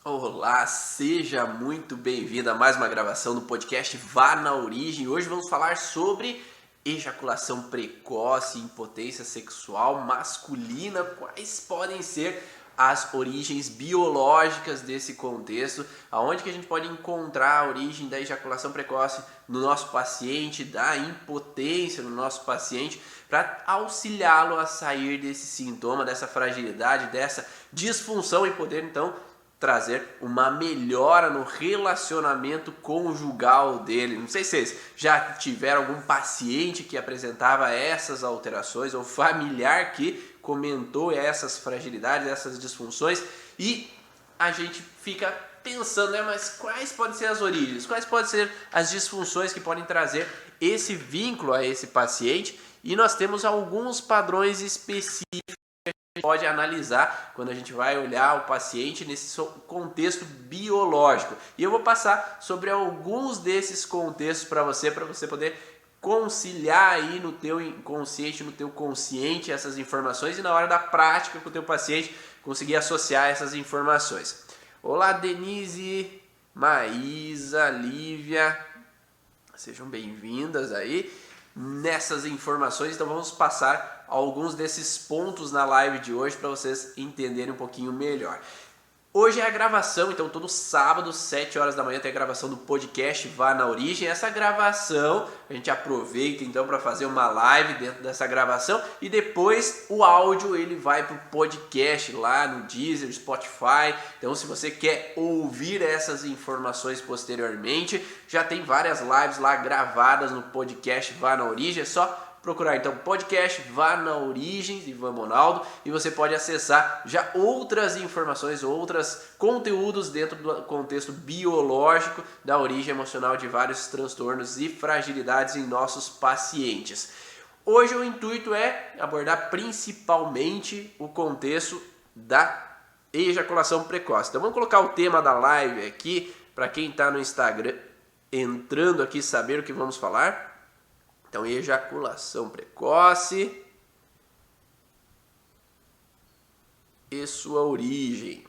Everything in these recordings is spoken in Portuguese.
Olá, seja muito bem-vindo a mais uma gravação do podcast Vá na Origem. Hoje vamos falar sobre ejaculação precoce, impotência sexual masculina, quais podem ser as origens biológicas desse contexto, aonde que a gente pode encontrar a origem da ejaculação precoce no nosso paciente, da impotência no nosso paciente, para auxiliá-lo a sair desse sintoma, dessa fragilidade, dessa disfunção e poder então trazer uma melhora no relacionamento conjugal dele. Não sei se vocês já tiveram algum paciente que apresentava essas alterações ou familiar que comentou essas fragilidades, essas disfunções, e a gente fica pensando, né, mas quais podem ser as origens? Quais podem ser as disfunções que podem trazer esse vínculo a esse paciente? E nós temos alguns padrões específicos pode analisar quando a gente vai olhar o paciente nesse contexto biológico. E eu vou passar sobre alguns desses contextos para você poder conciliar aí no teu inconsciente, no teu consciente essas informações e na hora da prática com o teu paciente conseguir associar essas informações. Olá, Denise, Maísa, Lívia, sejam bem-vindas aí nessas informações. Então vamos passar alguns desses pontos na live de hoje para vocês entenderem um pouquinho melhor. Hoje é a gravação, então todo sábado, 7 horas da manhã, tem a gravação do podcast Vá na Origem. Essa gravação, a gente aproveita então para fazer uma live dentro dessa gravação e depois o áudio ele vai para o podcast lá no Deezer, Spotify. Então se você quer ouvir essas informações posteriormente, já tem várias lives lá gravadas no podcast Vá na Origem, é só procurar então podcast Vá na Origem de Ivan Monaldo e você pode acessar já outras informações, outros conteúdos dentro do contexto biológico da origem emocional de vários transtornos e fragilidades em nossos pacientes. Hoje o intuito é abordar principalmente o contexto da ejaculação precoce. Então vamos colocar o tema da live aqui para quem está no Instagram entrando aqui saber o que vamos falar. Então, ejaculação precoce e sua origem.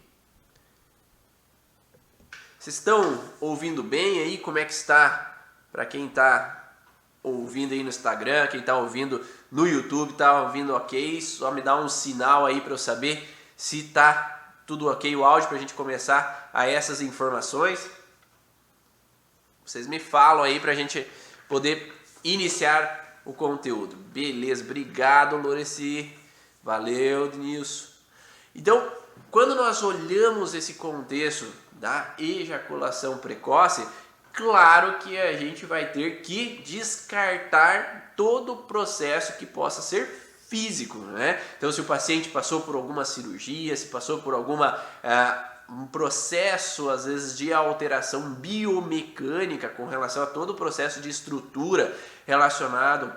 Vocês estão ouvindo bem aí? Como é que está? Para quem está ouvindo aí no Instagram, quem está ouvindo no YouTube, está ouvindo ok? Só me dá um sinal aí para eu saber se está tudo ok o áudio para a gente começar a essas informações. Vocês me falam aí para a gente poder iniciar o conteúdo. Beleza, obrigado, Loreci. Valeu, Denilson. Então, quando nós olhamos esse contexto da ejaculação precoce, claro que a gente vai ter que descartar todo o processo que possa ser físico, né? Então, se o paciente passou por alguma cirurgia, se passou por alguma um processo, às vezes, de alteração biomecânica com relação a todo o processo de estrutura relacionado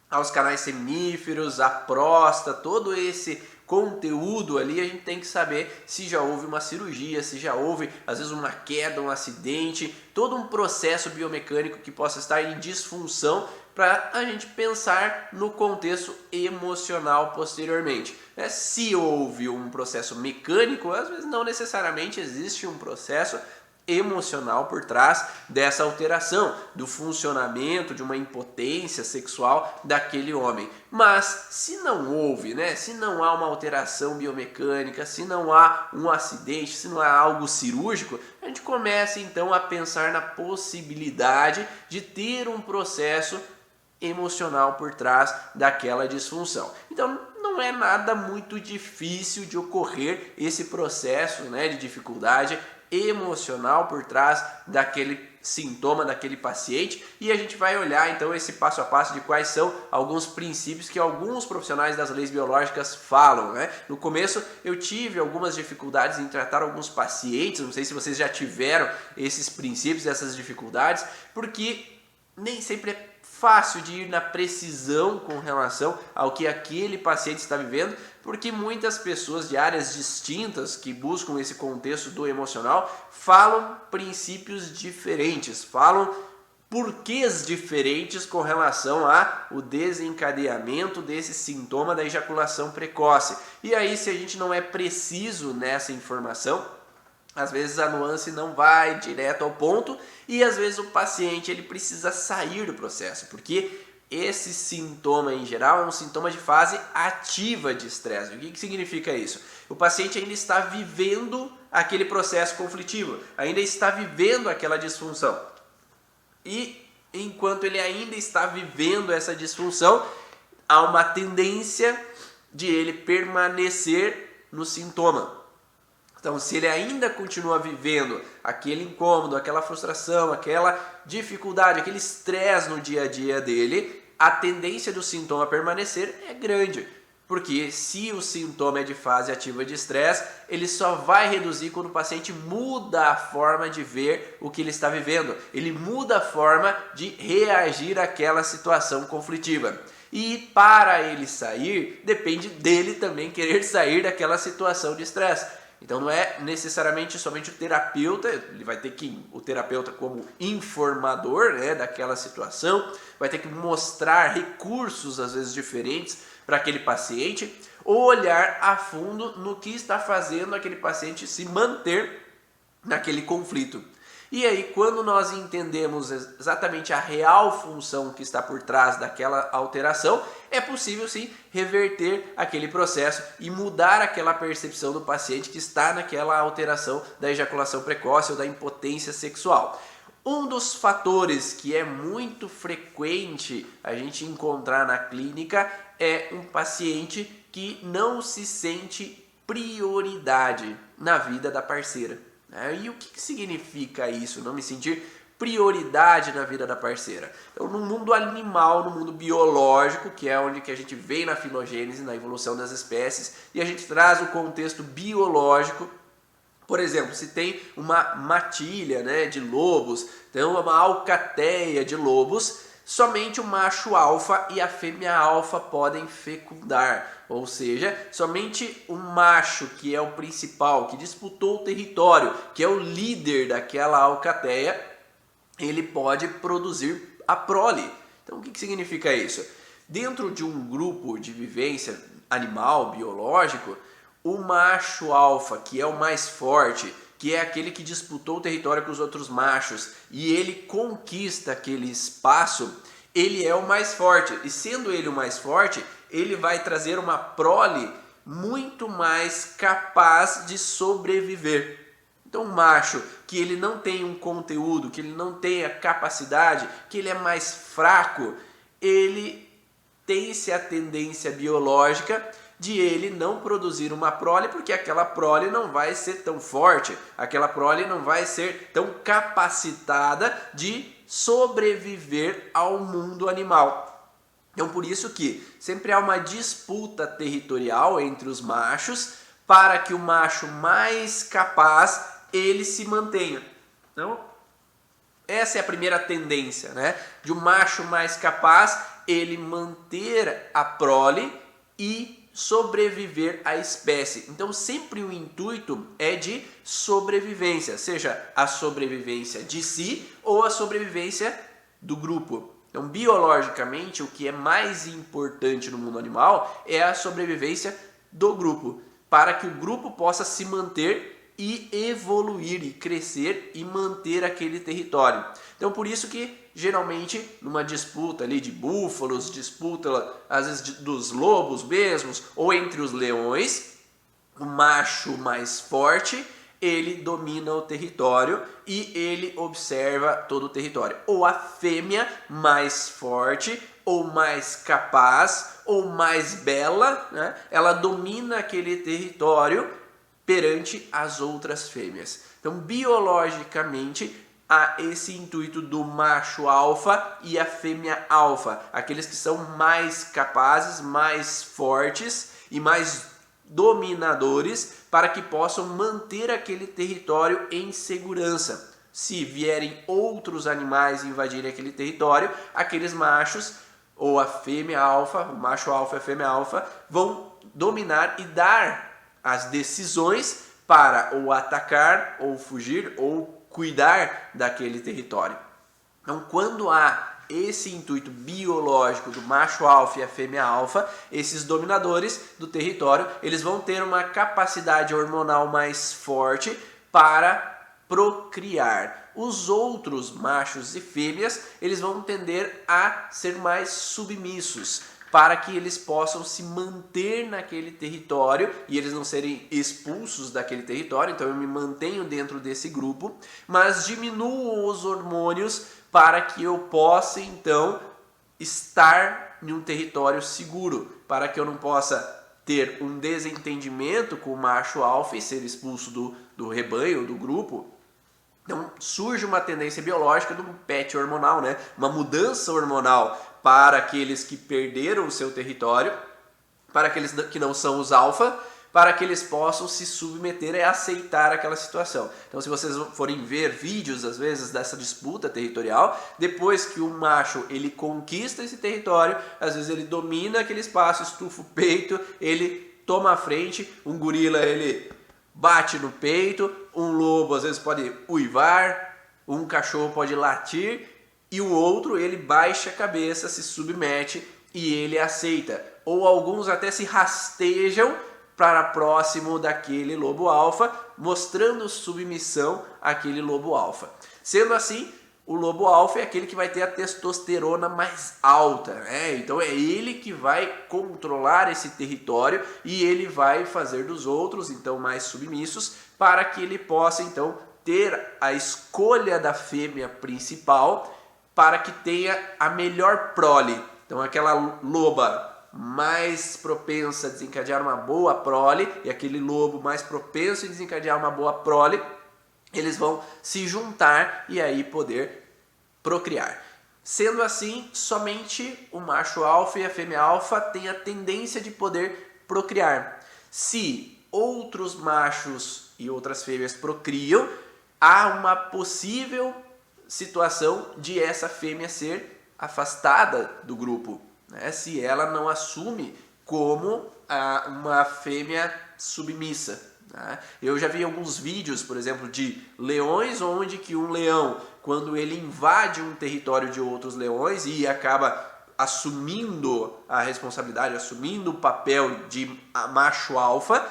aos canais seminíferos, à próstata, todo esse conteúdo ali, a gente tem que saber se já houve uma cirurgia, se já houve, às vezes, uma queda, um acidente, todo um processo biomecânico que possa estar em disfunção para a gente pensar no contexto emocional posteriormente. Se houve um processo mecânico, às vezes não necessariamente existe um processo emocional por trás dessa alteração, do funcionamento, de uma impotência sexual daquele homem. Mas se não houve, se não há uma alteração biomecânica, se não há um acidente, se não há algo cirúrgico, a gente começa então a pensar na possibilidade de ter um processo emocional por trás daquela disfunção. Então não é nada muito difícil de ocorrer esse processo de dificuldade emocional por trás daquele sintoma daquele paciente, e a gente vai olhar então esse passo a passo de quais são alguns princípios que alguns profissionais das leis biológicas falam. No começo eu tive algumas dificuldades em tratar alguns pacientes, não sei se vocês já tiveram esses princípios, essas dificuldades, porque nem sempre é fácil de ir na precisão com relação ao que aquele paciente está vivendo, porque muitas pessoas de áreas distintas que buscam esse contexto do emocional falam princípios diferentes, falam porquês diferentes com relação ao desencadeamento desse sintoma da ejaculação precoce. E aí, se a gente não é preciso nessa informação, Às vezes a nuance não vai direto ao ponto e às vezes o paciente ele precisa sair do processo, porque esse sintoma em geral é um sintoma de fase ativa de estresse. O que significa isso? O paciente ainda está vivendo aquele processo conflitivo, ainda está vivendo aquela disfunção. E enquanto ele ainda está vivendo essa disfunção, há uma tendência de ele permanecer no sintoma. Então, se ele ainda continua vivendo aquele incômodo, aquela frustração, aquela dificuldade, aquele estresse no dia a dia dele, a tendência do sintoma permanecer é grande. Porque se o sintoma é de fase ativa de estresse, ele só vai reduzir quando o paciente muda a forma de ver o que ele está vivendo. Ele muda a forma de reagir àquela situação conflitiva. E para ele sair, depende dele também querer sair daquela situação de estresse. Então não é necessariamente somente o terapeuta, ele vai ter que, o terapeuta como informador, né, daquela situação, vai ter que mostrar recursos às vezes diferentes para aquele paciente, ou olhar a fundo no que está fazendo aquele paciente se manter naquele conflito. E aí, quando nós entendemos exatamente a real função que está por trás daquela alteração, é possível sim reverter aquele processo e mudar aquela percepção do paciente que está naquela alteração da ejaculação precoce ou da impotência sexual. Um dos fatores que é muito frequente a gente encontrar na clínica é um paciente que não se sente prioridade na vida da parceira. E o que significa isso, não me sentir prioridade na vida da parceira? Então, no mundo animal, no mundo biológico, que é onde que a gente vem na filogênese, na evolução das espécies, e a gente traz o contexto biológico. Por exemplo, se tem uma matilha, né, de lobos, então uma alcateia de lobos, somente o macho alfa e a fêmea alfa podem fecundar. Ou seja, somente o macho, que é o principal, que disputou o território, que é o líder daquela alcateia, ele pode produzir a prole. Então o que significa isso? Dentro de um grupo de vivência animal, biológico, o macho alfa, que é o mais forte, que é aquele que disputou o território com os outros machos e ele conquista aquele espaço, ele é o mais forte. E sendo ele o mais forte, ele vai trazer uma prole muito mais capaz de sobreviver. Então, o macho que ele não tem um conteúdo, que ele não tem a capacidade, que ele é mais fraco, ele tem-se a tendência biológica de ele não produzir uma prole, porque aquela prole não vai ser tão forte, aquela prole não vai ser tão capacitada de sobreviver ao mundo animal. Então, por isso que sempre há uma disputa territorial entre os machos para que o macho mais capaz ele se mantenha. Então, essa é a primeira tendência, né? De um macho mais capaz ele manter a prole e sobreviver à espécie. Então sempre o intuito é de sobrevivência, seja a sobrevivência de si ou a sobrevivência do grupo. Então biologicamente o que é mais importante no mundo animal é a sobrevivência do grupo, para que o grupo possa se manter e evoluir e crescer e manter aquele território. Então por isso que geralmente numa disputa ali de búfalos, disputa às vezes dos lobos mesmos ou entre os leões, o macho mais forte ele domina o território e ele observa todo o território. Ou a fêmea mais forte ou mais capaz ou mais bela, né? Ela domina aquele território perante as outras fêmeas. Então, biologicamente, há esse intuito do macho alfa e a fêmea alfa, aqueles que são mais capazes, mais fortes e mais dominadores para que possam manter aquele território em segurança. Se vierem outros animais invadirem aquele território, aqueles machos ou a fêmea alfa, o macho alfa e a fêmea alfa vão dominar e dar as decisões para ou atacar, ou fugir, ou cuidar daquele território. Então, quando há esse intuito biológico do macho alfa e a fêmea alfa, esses dominadores do território, eles vão ter uma capacidade hormonal mais forte para procriar. Os outros machos e fêmeas, eles vão tender a ser mais submissos, para que eles possam se manter naquele território e eles não serem expulsos daquele território. Então eu me mantenho dentro desse grupo, mas diminuo os hormônios para que eu possa então estar em um território seguro, para que eu não possa ter um desentendimento com o macho alfa e ser expulso do rebanho, do grupo. Então surge uma tendência biológica do patch hormonal, né? Uma mudança hormonal para aqueles que perderam o seu território, para aqueles que não são os alfa, para que eles possam se submeter e aceitar aquela situação. Então se vocês forem ver vídeos às vezes dessa disputa territorial, depois que o macho ele conquista esse território, às vezes ele domina aquele espaço, estufa o peito, ele toma a frente, um gorila ele bate no peito, um lobo às vezes pode uivar, um cachorro pode latir e o outro ele baixa a cabeça, se submete e ele aceita. Ou alguns até se rastejam para próximo daquele lobo alfa, mostrando submissão àquele lobo alfa. Sendo assim, o lobo alfa é aquele que vai ter a testosterona mais alta, né? Então é ele que vai controlar esse território e ele vai fazer dos outros então mais submissos para que ele possa então ter a escolha da fêmea principal para que tenha a melhor prole. Então aquela loba mais propensa a desencadear uma boa prole e aquele lobo mais propenso a desencadear uma boa prole, eles vão se juntar e aí poder procriar. Sendo assim, somente o macho alfa e a fêmea alfa têm a tendência de poder procriar. Se outros machos e outras fêmeas procriam, há uma possível situação de essa fêmea ser afastada do grupo, né? Se ela não assume como uma fêmea submissa. Eu já vi alguns vídeos, por exemplo, de leões onde que um leão, quando ele invade um território de outros leões e acaba assumindo a responsabilidade, assumindo o papel de macho alfa,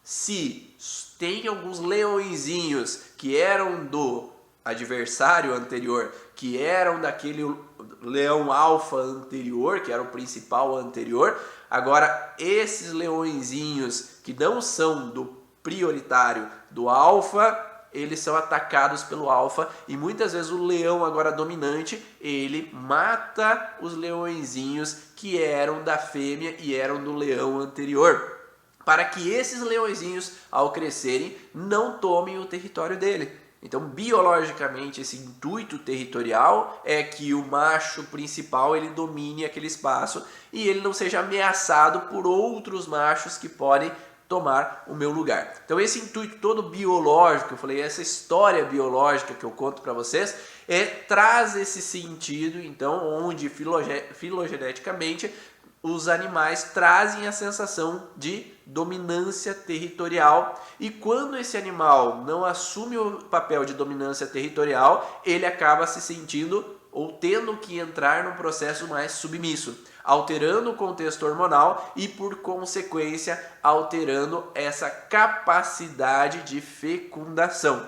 se tem alguns leõezinhos que eram do adversário anterior, que eram daquele leão alfa anterior, que era o principal anterior, agora esses leõezinhos que não são do prioritário do alfa, eles são atacados pelo alfa e muitas vezes o leão agora dominante, ele mata os leõezinhos que eram da fêmea e eram do leão anterior, para que esses leõezinhos, ao crescerem, não tomem o território dele. Então, biologicamente, esse intuito territorial é que o macho principal ele domine aquele espaço e ele não seja ameaçado por outros machos que podem tomar o meu lugar. Então esse intuito todo biológico, eu falei, essa história biológica que eu conto para vocês, traz esse sentido, então, onde filogeneticamente os animais trazem a sensação de dominância territorial e quando esse animal não assume o papel de dominância territorial, ele acaba se sentindo ou tendo que entrar num processo mais submisso, alterando o contexto hormonal e, por consequência, alterando essa capacidade de fecundação.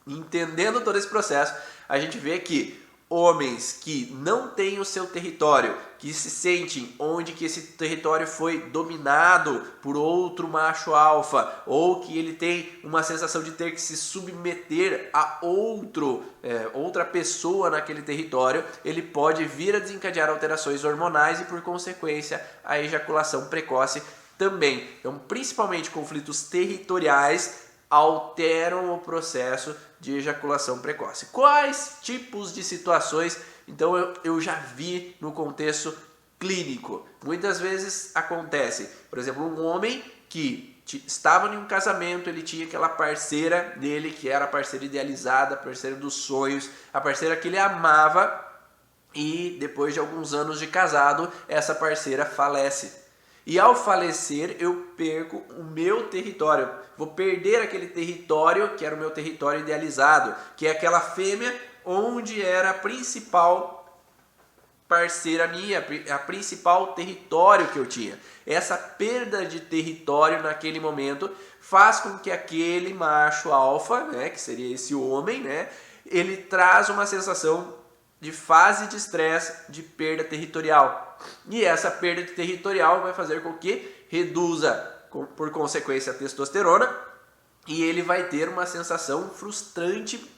Entendendo todo esse processo, a gente vê que homens que não têm o seu território, que se sentem onde que esse território foi dominado por outro macho alfa, ou que ele tem uma sensação de ter que se submeter a outra pessoa naquele território, ele pode vir a desencadear alterações hormonais e, por consequência, a ejaculação precoce também. Então, principalmente conflitos territoriais alteram o processo de ejaculação precoce. Quais tipos de situações, então, eu já vi no contexto clínico? Muitas vezes acontece, por exemplo, um homem que estava em um casamento, ele tinha aquela parceira dele, que era a parceira idealizada, a parceira dos sonhos, a parceira que ele amava, e depois de alguns anos de casado, essa parceira falece. E ao falecer, eu perco o meu território. Vou perder aquele território que era o meu território idealizado, que é aquela fêmea onde era a principal parceira minha, a principal território que eu tinha. Essa perda de território naquele momento faz com que aquele macho alfa, né, que seria esse homem, né, ele traz uma sensação de fase de estresse, de perda territorial. E essa perda territorial vai fazer com que reduza, por consequência, a testosterona, e ele vai ter uma sensação frustrante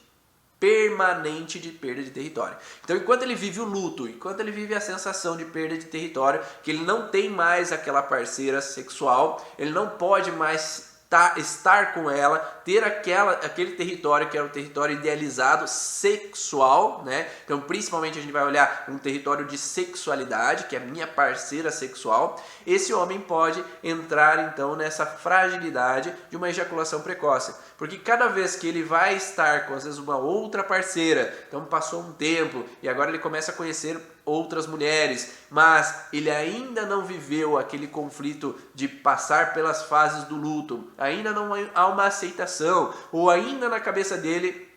permanente de perda de território. Então, enquanto ele vive o luto, enquanto ele vive a sensação de perda de território, que ele não tem mais aquela parceira sexual, ele não pode mais estar com ela, ter aquele território que era o território idealizado sexual, né? Então, principalmente a gente vai olhar um território de sexualidade, que é a minha parceira sexual. Esse homem pode entrar então nessa fragilidade de uma ejaculação precoce, porque cada vez que ele vai estar com às vezes uma outra parceira, então passou um tempo e agora ele começa a conhecer outras mulheres, mas ele ainda não viveu aquele conflito de passar pelas fases do luto, ainda não há uma aceitação, ou ainda na cabeça dele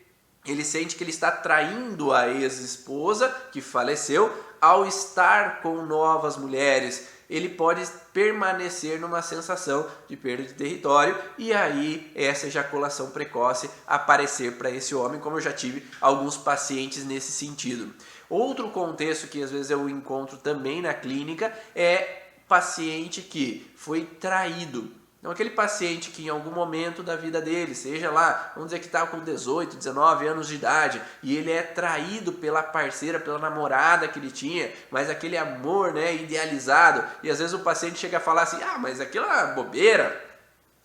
ele sente que ele está traindo a ex-esposa que faleceu ao estar com novas mulheres. Ele pode permanecer numa sensação de perda de território e aí essa ejaculação precoce aparecer para esse homem, como eu já tive alguns pacientes nesse sentido. Outro contexto que às vezes eu encontro também na clínica é paciente que foi traído. Então, aquele paciente que em algum momento da vida dele, seja lá, vamos dizer que está com 18, 19 anos de idade, e ele é traído pela parceira, pela namorada que ele tinha, mas aquele amor, né, idealizado, e às vezes o paciente chega a falar assim, mas aquilo é bobeira,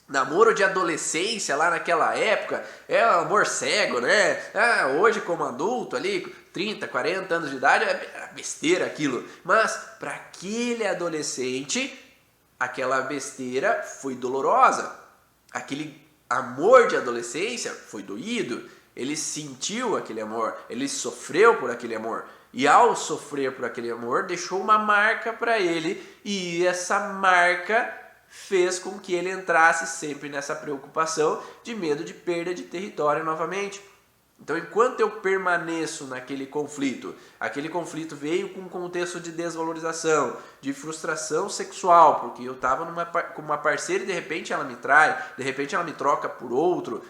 namoro de adolescência lá naquela época, é um amor cego, né? Hoje como adulto ali, 30, 40 anos de idade, é besteira aquilo. Mas para aquele adolescente, aquela besteira foi dolorosa. Aquele amor de adolescência foi doído. Ele sentiu aquele amor, ele sofreu por aquele amor. E ao sofrer por aquele amor, deixou uma marca para ele. E essa marca fez com que ele entrasse sempre nessa preocupação de medo de perda de território novamente. Então, enquanto eu permaneço naquele conflito, aquele conflito veio com um contexto de desvalorização, de frustração sexual, porque eu estava com uma parceira e de repente ela me trai, de repente ela me troca por outro,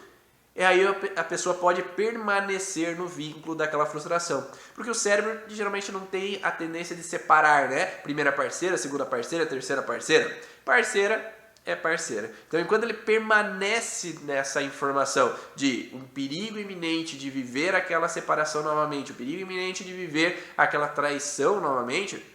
e aí a pessoa pode permanecer no vínculo daquela frustração. Porque o cérebro geralmente não tem a tendência de separar, né? Primeira parceira, segunda parceira, terceira parceira. Parceira é parceira. Então, enquanto ele permanece nessa informação de um perigo iminente de viver aquela separação novamente, o perigo iminente de viver aquela traição novamente,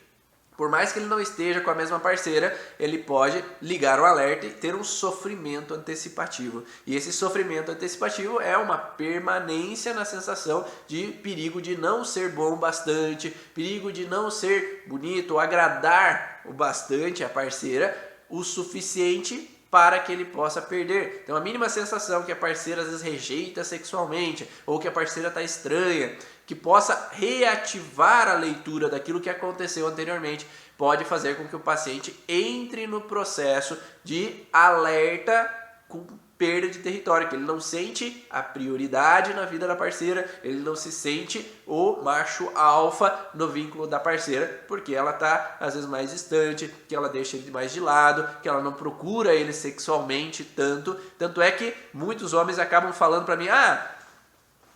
por mais que ele não esteja com a mesma parceira, ele pode ligar o alerta e ter um sofrimento antecipativo. E esse sofrimento antecipativo é uma permanência na sensação de perigo de não ser bom bastante, perigo de não ser bonito, agradar o bastante a parceira, o suficiente para que ele possa perder. Então, a mínima sensação que a parceira às vezes rejeita sexualmente, ou que a parceira está estranha, que possa reativar a leitura daquilo que aconteceu anteriormente, pode fazer com que o paciente entre no processo de alerta com perda de território, que ele não sente a prioridade na vida da parceira, ele não se sente o macho alfa no vínculo da parceira, porque ela está às vezes mais distante, que ela deixa ele mais de lado, que ela não procura ele sexualmente tanto é que muitos homens acabam falando para mim,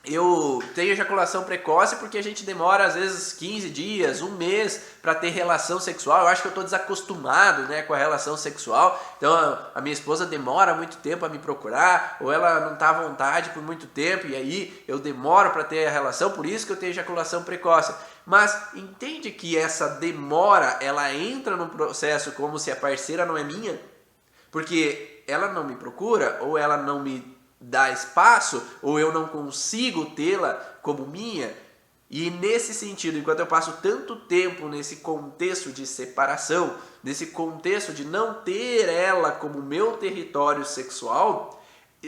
eu tenho ejaculação precoce porque a gente demora às vezes 15 dias, um mês para ter relação sexual. Eu acho que eu estou desacostumado, né, com a relação sexual. Então a minha esposa demora muito tempo a me procurar, ou ela não está à vontade por muito tempo e aí eu demoro para ter a relação, por isso que eu tenho ejaculação precoce. Mas entende que essa demora, ela entra no processo como se a parceira não é minha? Porque ela não me procura ou ela não me dá espaço, ou eu não consigo tê-la como minha. E nesse sentido, enquanto eu passo tanto tempo nesse contexto de separação, nesse contexto de não ter ela como meu território sexual,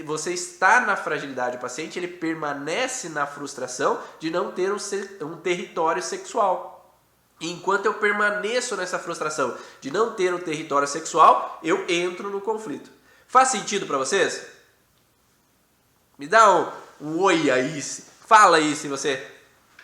você está na fragilidade. O paciente ele permanece na frustração de não ter um território sexual. E enquanto eu permaneço nessa frustração de não ter um território sexual, eu entro no conflito. Faz sentido para vocês? Me dá um oi aí, fala aí se você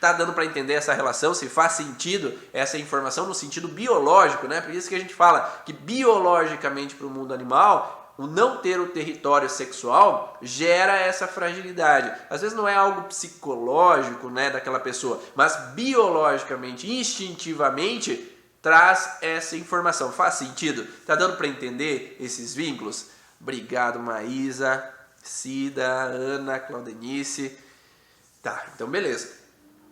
tá dando para entender essa relação, se faz sentido essa informação no sentido biológico, né? Por isso que a gente fala que biologicamente para o mundo animal, o não ter o território sexual gera essa fragilidade. Às vezes não é algo psicológico, né, daquela pessoa, mas biologicamente, instintivamente, traz essa informação. Faz sentido? Tá dando para entender esses vínculos? Obrigado, Maísa, Cida, Ana, Claudenice. Tá, então beleza.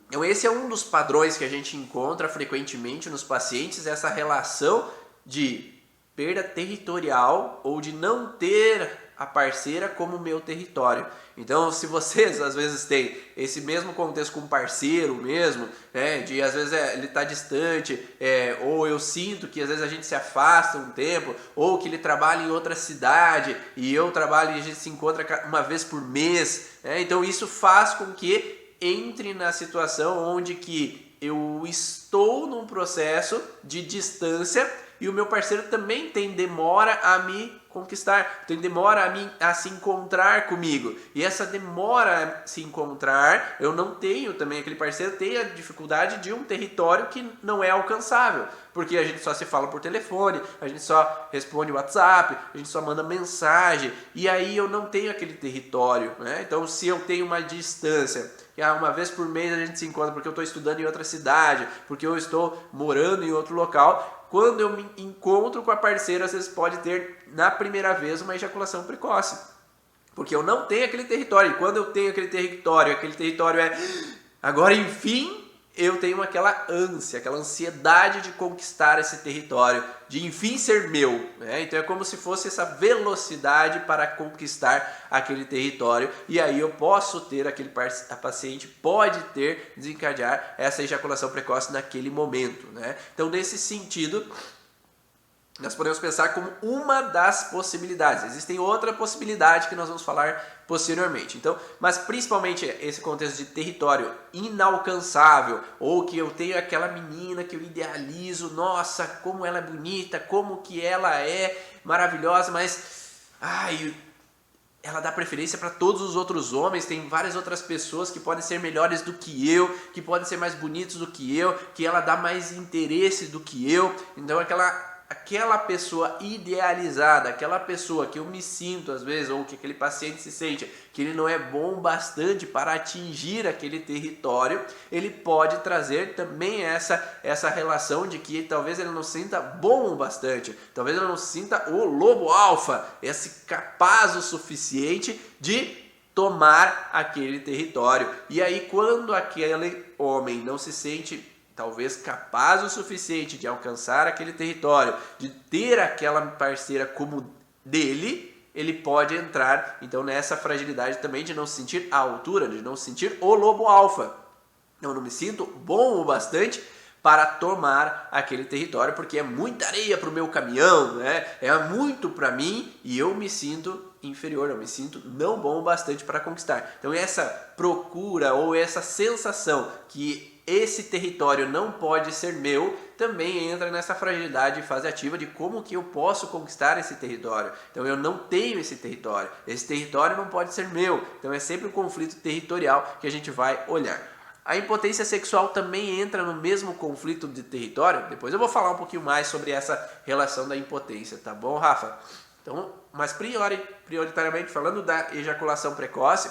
Então esse é um dos padrões que a gente encontra frequentemente nos pacientes, essa relação de perda territorial ou de não ter a parceira como meu território. Então, se vocês às vezes têm esse mesmo contexto com um parceiro mesmo, né, de às vezes ele está distante, ou eu sinto que às vezes a gente se afasta um tempo, ou que ele trabalha em outra cidade e eu trabalho e a gente se encontra uma vez por mês, né, então isso faz com que entre na situação onde que eu estou num processo de distância e o meu parceiro também tem demora a me conquistar, tem demora a se encontrar comigo. E essa demora a se encontrar, eu não tenho também, aquele parceiro tem a dificuldade de um território que não é alcançável. Porque a gente só se fala por telefone, a gente só responde WhatsApp, a gente só manda mensagem. E aí eu não tenho aquele território, né? Então se eu tenho uma distância, que uma vez por mês a gente se encontra porque eu estou estudando em outra cidade, porque eu estou morando em outro local, quando eu me encontro com a parceira, às vezes pode ter, na primeira vez, uma ejaculação precoce. Porque eu não tenho aquele território. E quando eu tenho aquele território é... Agora, enfim, eu tenho aquela ânsia, aquela ansiedade de conquistar esse território, de enfim ser meu, né? Então é como se fosse essa velocidade para conquistar aquele território, e aí eu posso ter a paciente pode desencadear essa ejaculação precoce naquele momento, né? Então nesse sentido, nós podemos pensar como uma das possibilidades. Existem outra possibilidade que nós vamos falar posteriormente. Então, mas principalmente esse contexto de território inalcançável, ou que eu tenho aquela menina que eu idealizo, nossa, como ela é bonita, como que ela é maravilhosa, mas ela dá preferência para todos os outros homens, tem várias outras pessoas que podem ser melhores do que eu, que podem ser mais bonitos do que eu, que ela dá mais interesse do que eu. Então aquela pessoa idealizada, aquela pessoa que eu me sinto às vezes, ou que aquele paciente se sente que ele não é bom bastante para atingir aquele território, ele pode trazer também essa relação de que talvez ele não sinta bom o bastante, talvez ele não sinta o lobo alfa, esse capaz o suficiente de tomar aquele território. E aí quando aquele homem não se sente talvez capaz o suficiente de alcançar aquele território, de ter aquela parceira como dele, ele pode entrar então nessa fragilidade também de não se sentir à altura, de não se sentir o lobo alfa. Eu não me sinto bom o bastante para tomar aquele território, porque é muita areia para o meu caminhão, né? É muito para mim e eu me sinto inferior, eu me sinto não bom o bastante para conquistar. Então essa procura ou essa sensação que esse território não pode ser meu, também entra nessa fragilidade de fase ativa de como que eu posso conquistar esse território. Então eu não tenho esse território não pode ser meu. Então é sempre um conflito territorial que a gente vai olhar. A impotência sexual também entra no mesmo conflito de território. Depois eu vou falar um pouquinho mais sobre essa relação da impotência, tá bom, Rafa? Então, mas prioritariamente falando da ejaculação precoce,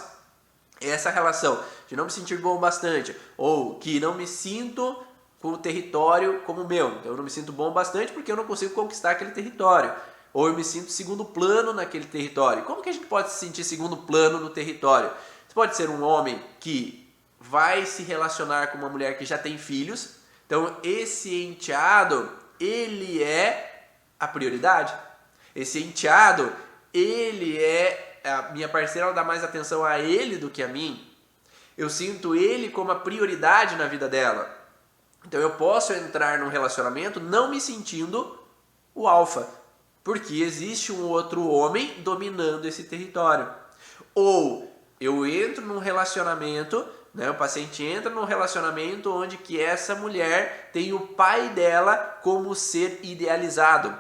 essa relação de não me sentir bom bastante, ou que não me sinto com o território como meu. Então eu não me sinto bom bastante porque eu não consigo conquistar aquele território. Ou eu me sinto segundo plano naquele território. Como que a gente pode se sentir segundo plano no território? Você pode ser um homem que vai se relacionar com uma mulher que já tem filhos. Então esse enteado, ele é a prioridade. Esse enteado, ele é... A minha parceira ela dá mais atenção a ele do que a mim. Eu sinto ele como a prioridade na vida dela. Então eu posso entrar num relacionamento não me sentindo o alfa, porque existe um outro homem dominando esse território. Ou eu entro num relacionamento, né, o paciente entra num relacionamento onde que essa mulher tem o pai dela como ser idealizado.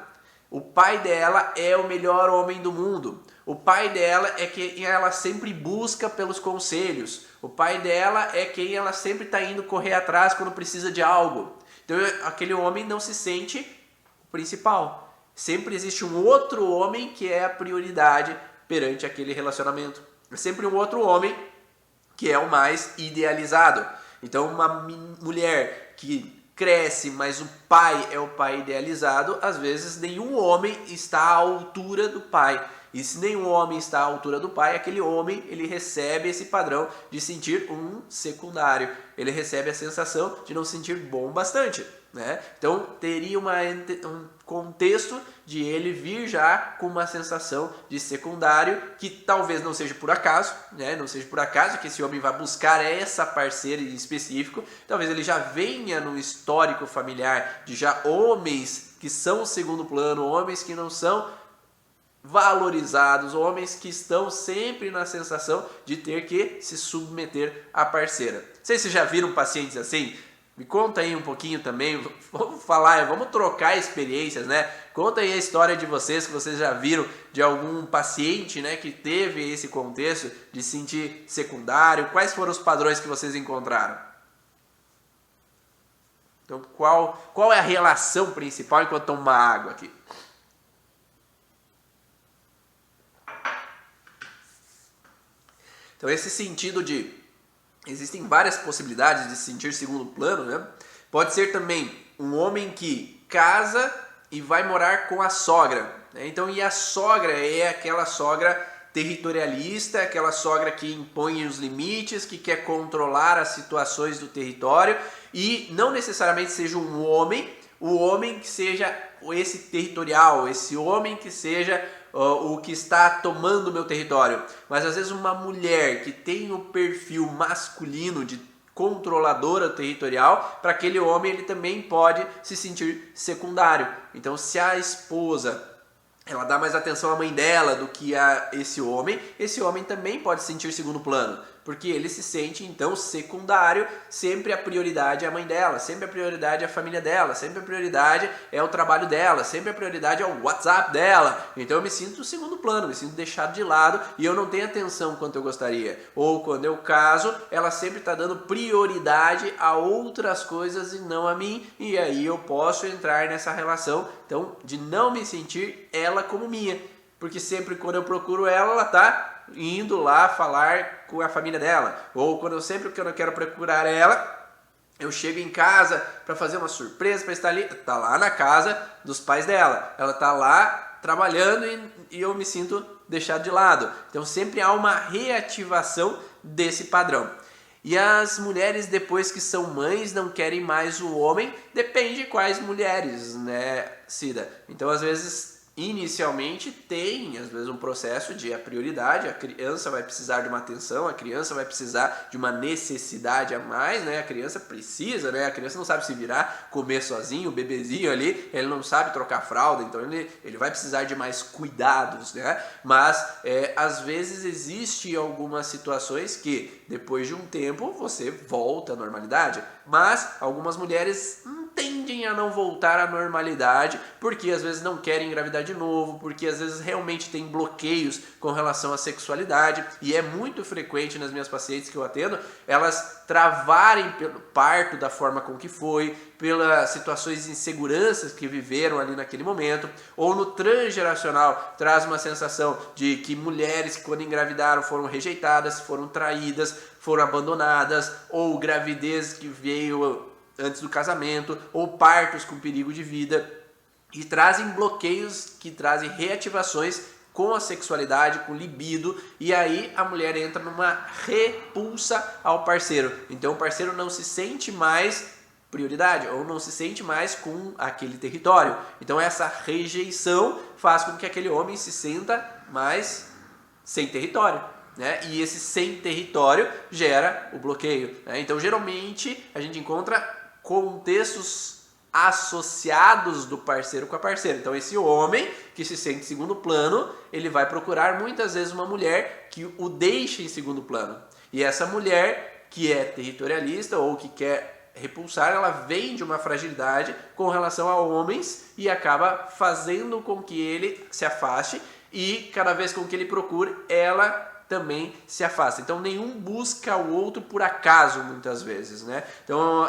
O pai dela é o melhor homem do mundo. O pai dela é quem ela sempre busca pelos conselhos. O pai dela é quem ela sempre está indo correr atrás quando precisa de algo. Então aquele homem não se sente o principal. Sempre existe um outro homem que é a prioridade perante aquele relacionamento. É sempre um outro homem que é o mais idealizado. Então uma mulher que cresce, mas o pai é o pai idealizado, às vezes nenhum homem está à altura do pai. E se nenhum homem está à altura do pai, aquele homem ele recebe esse padrão de sentir um secundário. Ele recebe a sensação de não sentir bom bastante, né? Então teria um contexto de ele vir já com uma sensação de secundário, que talvez não seja por acaso, né? Não seja por acaso que esse homem vai buscar essa parceira em específico. Talvez ele já venha no histórico familiar de já homens que são segundo plano, homens que não são valorizados, homens que estão sempre na sensação de ter que se submeter à parceira. Não sei se já viram pacientes assim. Me conta aí um pouquinho também, vamos trocar experiências, né? Conta aí a história de vocês, que vocês já viram de algum paciente, né, que teve esse contexto de sentir secundário. Quais foram os padrões que vocês encontraram? Então, qual é a relação principal enquanto toma uma água aqui? Então, esse sentido de... Existem várias possibilidades de se sentir segundo plano, né? Pode ser também um homem que casa e vai morar com a sogra, né? Então, e a sogra é aquela sogra territorialista, aquela sogra que impõe os limites, que quer controlar as situações do território, e não necessariamente seja um homem, o homem que seja esse territorial, esse homem que seja o que está tomando o meu território, mas às vezes uma mulher que tem o perfil masculino de controladora territorial, para aquele homem ele também pode se sentir secundário. Então, se a esposa ela dá mais atenção à mãe dela do que a esse homem também pode se sentir segundo plano, porque ele se sente então secundário. Sempre a prioridade é a mãe dela, sempre a prioridade é a família dela, sempre a prioridade é o trabalho dela, sempre a prioridade é o WhatsApp dela. Então eu me sinto segundo plano, me sinto deixado de lado e eu não tenho atenção quanto eu gostaria. Ou quando eu caso, ela sempre está dando prioridade a outras coisas e não a mim, e aí eu posso entrar nessa relação então de não me sentir ela como minha, porque sempre quando eu procuro ela está indo lá falar com a família dela, ou quando eu quero procurar ela, eu chego em casa para fazer uma surpresa, para estar ali, tá lá na casa dos pais dela, ela tá lá trabalhando e eu me sinto deixado de lado. Então sempre há uma reativação desse padrão. E as mulheres, depois que são mães, não querem mais o homem, depende de quais mulheres, né, Cida? Então às vezes inicialmente tem, às vezes, um processo de a prioridade, a criança vai precisar de uma atenção, a criança vai precisar de uma necessidade a mais, né? A criança precisa, né? A criança não sabe se virar, comer sozinho, o bebezinho ali, ele não sabe trocar fralda, então ele vai precisar de mais cuidados, né? Mas, às vezes, existe algumas situações que, depois de um tempo, você volta à normalidade, mas algumas mulheres tendem a não voltar à normalidade, porque às vezes não querem engravidar de novo, porque às vezes realmente tem bloqueios com relação à sexualidade, e é muito frequente nas minhas pacientes que eu atendo, elas travarem pelo parto da forma com que foi, pelas situações de inseguranças que viveram ali naquele momento, ou no transgeracional traz uma sensação de que mulheres que quando engravidaram foram rejeitadas, foram traídas, foram abandonadas, ou gravidez que veio antes do casamento, ou partos com perigo de vida, e trazem bloqueios que trazem reativações com a sexualidade, com libido, e aí a mulher entra numa repulsa ao parceiro. Então o parceiro não se sente mais prioridade, ou não se sente mais com aquele território. Então essa rejeição faz com que aquele homem se sinta mais sem território, né? E esse sem território gera o bloqueio, né? Então geralmente a gente encontra contextos associados do parceiro com a parceira. Então esse homem que se sente em segundo plano, ele vai procurar muitas vezes uma mulher que o deixe em segundo plano. E essa mulher que é territorialista ou que quer repulsar, ela vem de uma fragilidade com relação a homens e acaba fazendo com que ele se afaste e cada vez com que ele procure, ela também se afasta. Então nenhum busca o outro por acaso, muitas vezes, né? Então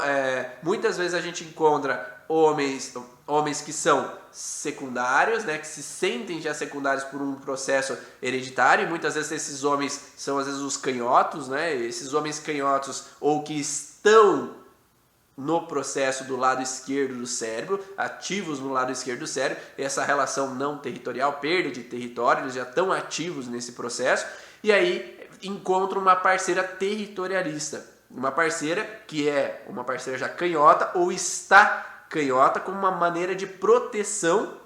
muitas vezes a gente encontra homens que são secundários, né, que se sentem já secundários por um processo hereditário, e muitas vezes esses homens são às vezes os canhotos, né, esses homens canhotos ou que estão no processo do lado esquerdo do cérebro, ativos no lado esquerdo do cérebro, essa relação não territorial, perda de território, eles já estão ativos nesse processo, e aí encontram uma parceira territorialista, uma parceira que é uma parceira já canhota ou está canhota como uma maneira de proteção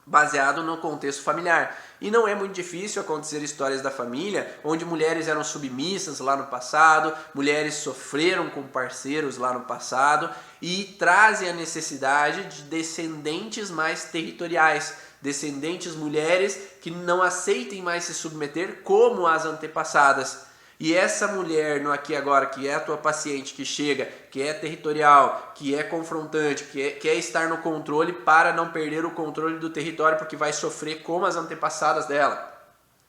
baseado no contexto familiar. E não é muito difícil acontecer histórias da família onde mulheres eram submissas lá no passado, mulheres sofreram com parceiros lá no passado e trazem a necessidade de descendentes mais territoriais, descendentes mulheres que não aceitem mais se submeter como as antepassadas. E essa mulher no aqui e agora, que é a tua paciente, que chega, que é territorial, que é confrontante, que quer estar no controle para não perder o controle do território, porque vai sofrer como as antepassadas dela.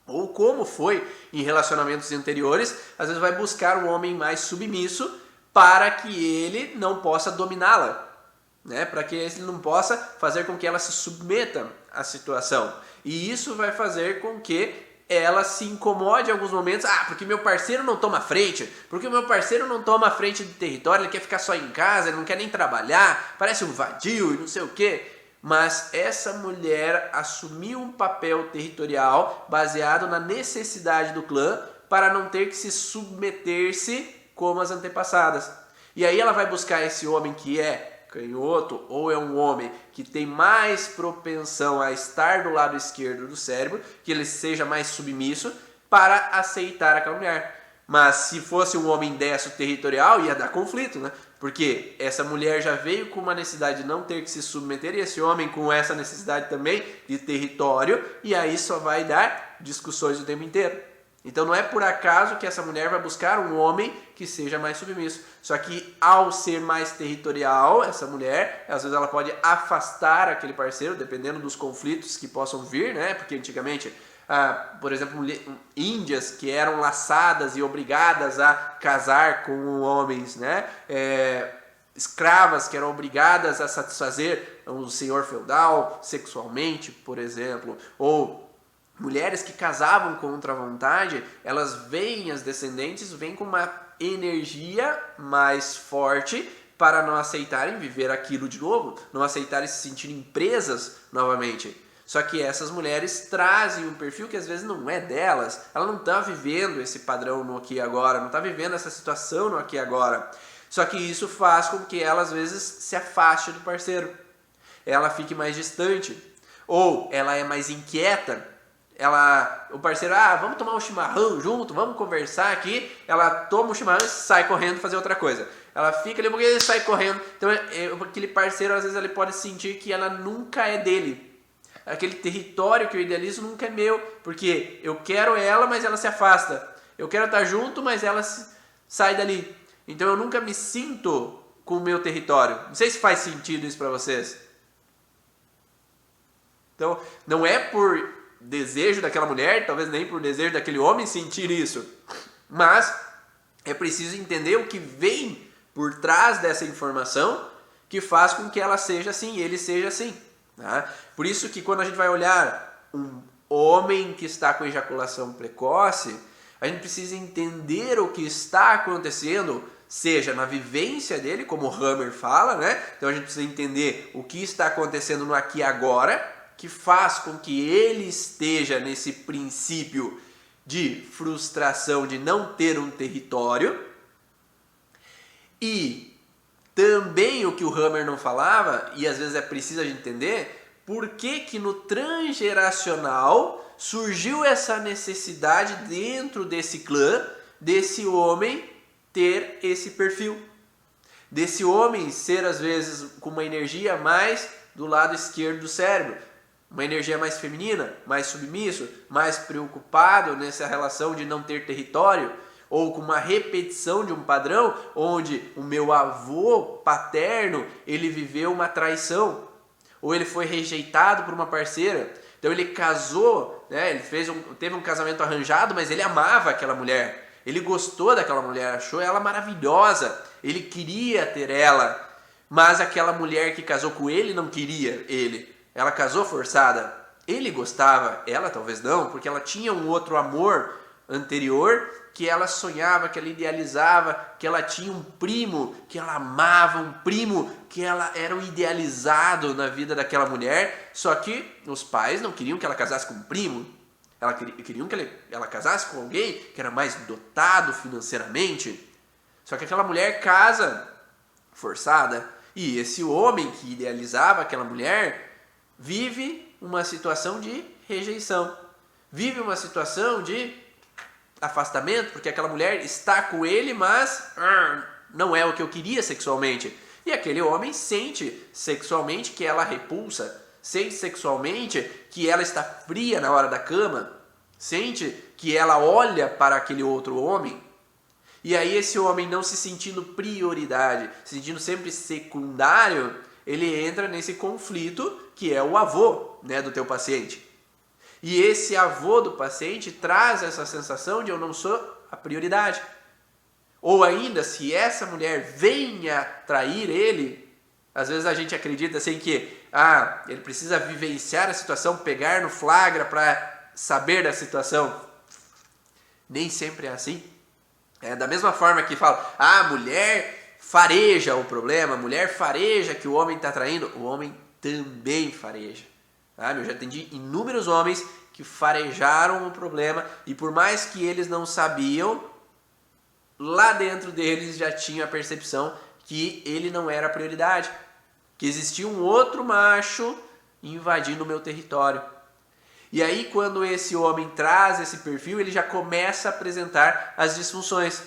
Ou como foi em relacionamentos anteriores, às vezes vai buscar um homem mais submisso para que ele não possa dominá-la, né? Para que ele não possa fazer com que ela se submeta à situação. E isso vai fazer com que ela se incomode em alguns momentos, porque meu parceiro não toma frente, porque o meu parceiro não toma frente do território, ele quer ficar só em casa, ele não quer nem trabalhar, parece um vadio e não sei o quê. Mas essa mulher assumiu um papel territorial baseado na necessidade do clã para não ter que se submeter-se como as antepassadas. E aí ela vai buscar esse homem que é canhoto ou é um homem que tem mais propensão a estar do lado esquerdo do cérebro, que ele seja mais submisso para aceitar aquela mulher. Mas se fosse um homem destro territorial, ia dar conflito, né? Porque essa mulher já veio com uma necessidade de não ter que se submeter e esse homem com essa necessidade também de território, e aí só vai dar discussões o tempo inteiro. Então não é por acaso que essa mulher vai buscar um homem que seja mais submisso. Só que ao ser mais territorial, essa mulher, às vezes ela pode afastar aquele parceiro, dependendo dos conflitos que possam vir, né? Porque antigamente, por exemplo, índias que eram laçadas e obrigadas a casar com homens, né? Escravas que eram obrigadas a satisfazer um senhor feudal sexualmente, por exemplo, ou mulheres que casavam contra a vontade, elas veem, as descendentes, vêm com uma energia mais forte para não aceitarem viver aquilo de novo, não aceitarem se sentirem presas novamente. Só que essas mulheres trazem um perfil que às vezes não é delas, ela não está vivendo esse padrão no aqui e agora, não está vivendo essa situação no aqui e agora. Só que isso faz com que ela às vezes se afaste do parceiro, ela fique mais distante, ou ela é mais inquieta. O parceiro, vamos tomar um chimarrão junto, vamos conversar aqui. Ela toma um chimarrão e sai correndo fazer outra coisa. Ela fica ali um pouquinho e sai correndo. Então aquele parceiro, às vezes, ele pode sentir que ela nunca é dele. Aquele território que eu idealizo nunca é meu, porque eu quero ela, mas ela se afasta. Eu quero estar junto, mas ela sai dali. Então eu nunca me sinto com o meu território. Não sei se faz sentido isso para vocês. Então não é por desejo daquela mulher, talvez nem por desejo daquele homem sentir isso, mas é preciso entender o que vem por trás dessa informação que faz com que ela seja assim, ele seja assim, tá? Por isso que quando a gente vai olhar um homem que está com ejaculação precoce, a gente precisa entender o que está acontecendo, seja na vivência dele, como o Hammer fala, né? Então a gente precisa entender o que está acontecendo no aqui e agora, que faz com que ele esteja nesse princípio de frustração de não ter um território. E também o que o Hammer não falava, e às vezes é preciso a gente entender, por que no transgeracional surgiu essa necessidade dentro desse clã, desse homem ter esse perfil. Desse homem ser às vezes com uma energia mais do lado esquerdo do cérebro. Uma energia mais feminina, mais submisso, mais preocupado nessa relação de não ter território. ou com uma repetição de um padrão onde o meu avô paterno, ele viveu uma traição, ou ele foi rejeitado por uma parceira. Então ele casou, né? Ele teve um casamento arranjado, mas ele amava aquela mulher. Ele gostou daquela mulher, achou ela maravilhosa. Ele queria ter ela, mas aquela mulher que casou com ele não queria ele. Ela casou forçada. Ele gostava, ela talvez não, porque ela tinha um outro amor anterior que ela sonhava, que ela idealizava, que ela tinha um primo, que ela amava, um primo que ela era o idealizado na vida daquela mulher. Só que os pais não queriam que ela casasse com um primo. Queriam que ela casasse com alguém que era mais dotado financeiramente. Só que aquela mulher casa forçada, e esse homem que idealizava aquela mulher vive uma situação de rejeição, vive uma situação de afastamento, porque aquela mulher está com ele, mas não é o que eu queria sexualmente. E aquele homem sente sexualmente que ela repulsa, sente sexualmente que ela está fria na hora da cama, sente que ela olha para aquele outro homem. E aí esse homem, não se sentindo prioridade, se sentindo sempre secundário, ele entra nesse conflito que é o avô, né, do teu paciente. E esse avô do paciente traz essa sensação de eu não sou a prioridade. Ou ainda, se essa mulher venha trair ele, às vezes a gente acredita assim que ele precisa vivenciar a situação, pegar no flagra para saber da situação. Nem sempre é assim. Da mesma forma que fala, a mulher fareja o problema, a mulher fareja que o homem está traindo, o homem também fareja. Eu já atendi inúmeros homens que farejaram o problema e por mais que eles não sabiam, lá dentro deles já tinha a percepção que ele não era a prioridade, que existia um outro macho invadindo o meu território. E aí quando esse homem traz esse perfil, ele já começa a apresentar as disfunções.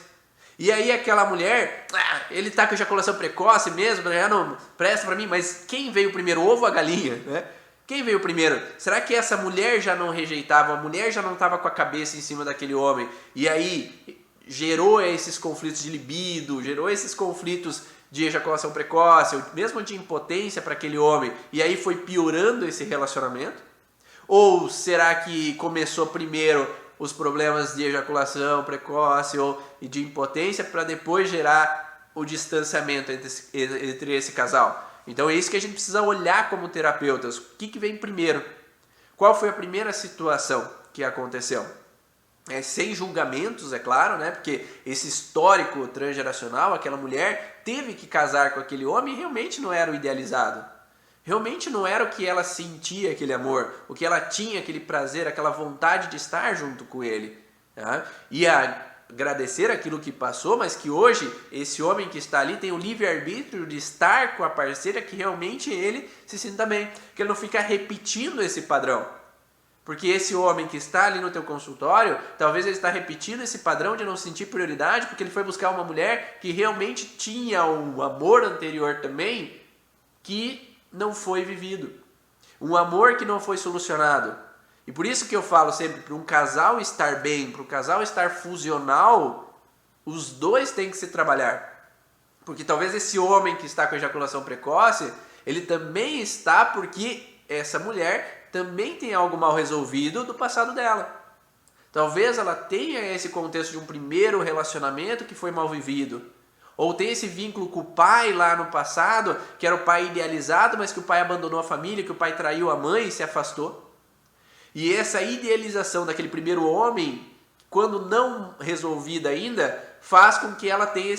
E aí aquela mulher, ele está com ejaculação precoce mesmo, já não presta para mim, mas quem veio primeiro, o ovo ou a galinha, né? Quem veio primeiro? Será que essa mulher já não rejeitava, a mulher já não estava com a cabeça em cima daquele homem? E aí gerou esses conflitos de libido, gerou esses conflitos de ejaculação precoce, ou mesmo de impotência para aquele homem, e aí foi piorando esse relacionamento? Ou será que começou primeiro os problemas de ejaculação precoce ou de impotência para depois gerar o distanciamento entre esse casal? Então é isso que a gente precisa olhar como terapeutas. O que vem primeiro? Qual foi a primeira situação que aconteceu? Sem julgamentos, é claro, né? Porque esse histórico transgeracional, aquela mulher teve que casar com aquele homem e realmente não era o idealizado. Realmente não era o que ela sentia, aquele amor, o que ela tinha, aquele prazer, aquela vontade de estar junto com ele. Tá? E agradecer aquilo que passou, mas que hoje esse homem que está ali tem o livre-arbítrio de estar com a parceira que realmente ele se sinta bem, que ele não fica repetindo esse padrão. Porque esse homem que está ali no teu consultório, talvez ele está repetindo esse padrão de não sentir prioridade, porque ele foi buscar uma mulher que realmente tinha um amor anterior também, que não foi vivido. Um amor que não foi solucionado. E por isso que eu falo sempre, para um casal estar bem, para um casal estar funcional, os dois têm que se trabalhar. Porque talvez esse homem que está com ejaculação precoce, ele também está porque essa mulher também tem algo mal resolvido do passado dela. Talvez ela tenha esse contexto de um primeiro relacionamento que foi mal vivido. Ou tem esse vínculo com o pai lá no passado, que era o pai idealizado, mas que o pai abandonou a família, que o pai traiu a mãe e se afastou. E essa idealização daquele primeiro homem, quando não resolvida ainda, faz com que ela tenha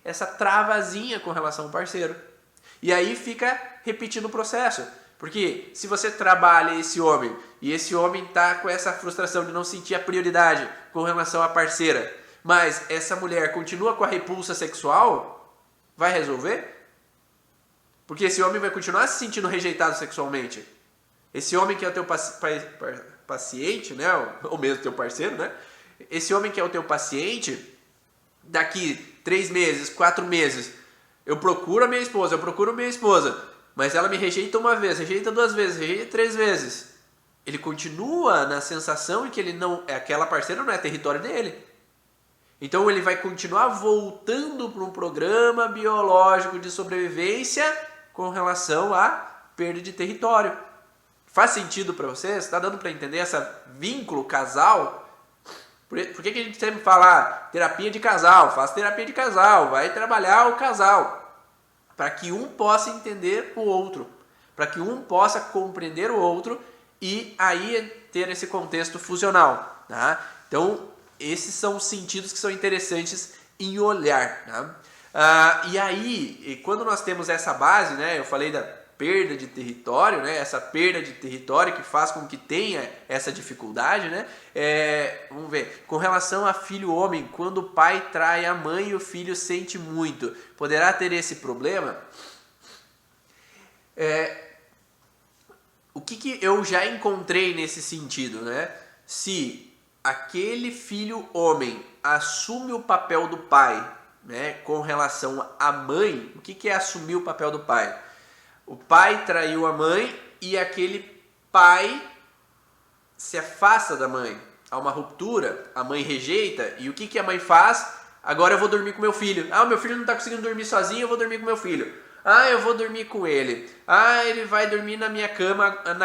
essa travazinha com relação ao parceiro. E aí fica repetindo o processo. Porque se você trabalha esse homem, e esse homem está com essa frustração de não sentir a prioridade com relação à parceira, mas essa mulher continua com a repulsa sexual, vai resolver? Porque esse homem vai continuar se sentindo rejeitado sexualmente. Esse homem que é o teu paciente, né? Ou mesmo teu parceiro, né? Esse homem que é o teu paciente, daqui 3 meses, 4 meses, eu procuro minha esposa, mas ela me rejeita uma vez, rejeita 2 vezes, rejeita 3 vezes. Ele continua na sensação de que ele não, aquela parceira não é território dele. Então ele vai continuar voltando para um programa biológico de sobrevivência com relação à perda de território. Faz sentido para você? Está dando para entender esse vínculo casal? Por que a gente sempre fala terapia de casal? Faz terapia de casal, vai trabalhar o casal. Para que um possa entender o outro. Para que um possa compreender o outro e aí ter esse contexto fusional. Tá? Então, esses são os sentidos que são interessantes em olhar. Tá? E aí, quando nós temos essa base, né, eu falei da perda de território, né, essa perda de território que faz com que tenha essa dificuldade, né, vamos ver, com relação a filho homem, quando o pai trai a mãe e o filho sente muito, poderá ter esse problema? O que eu já encontrei nesse sentido, né? Se aquele filho homem assume o papel do pai, né, com relação à mãe, o que é assumir o papel do pai? O pai traiu a mãe e aquele pai se afasta da mãe. Há uma ruptura, a mãe rejeita e o que a mãe faz? Agora eu vou dormir com meu filho. Ah, o meu filho não está conseguindo dormir sozinho, eu vou dormir com meu filho. Ah, eu vou dormir com ele. Ah, ele vai dormir na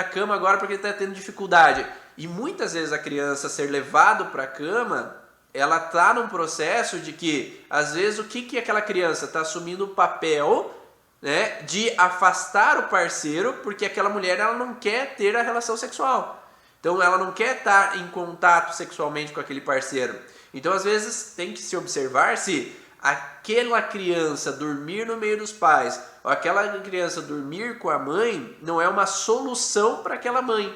cama agora porque ele está tendo dificuldade. E muitas vezes a criança ser levado para a cama, ela está num processo de que, às vezes, o que aquela criança está assumindo o papel, né, de afastar o parceiro, porque aquela mulher ela não quer ter a relação sexual. Então ela não quer estar em contato sexualmente com aquele parceiro. Então às vezes tem que se observar se aquela criança dormir no meio dos pais ou aquela criança dormir com a mãe não é uma solução para aquela mãe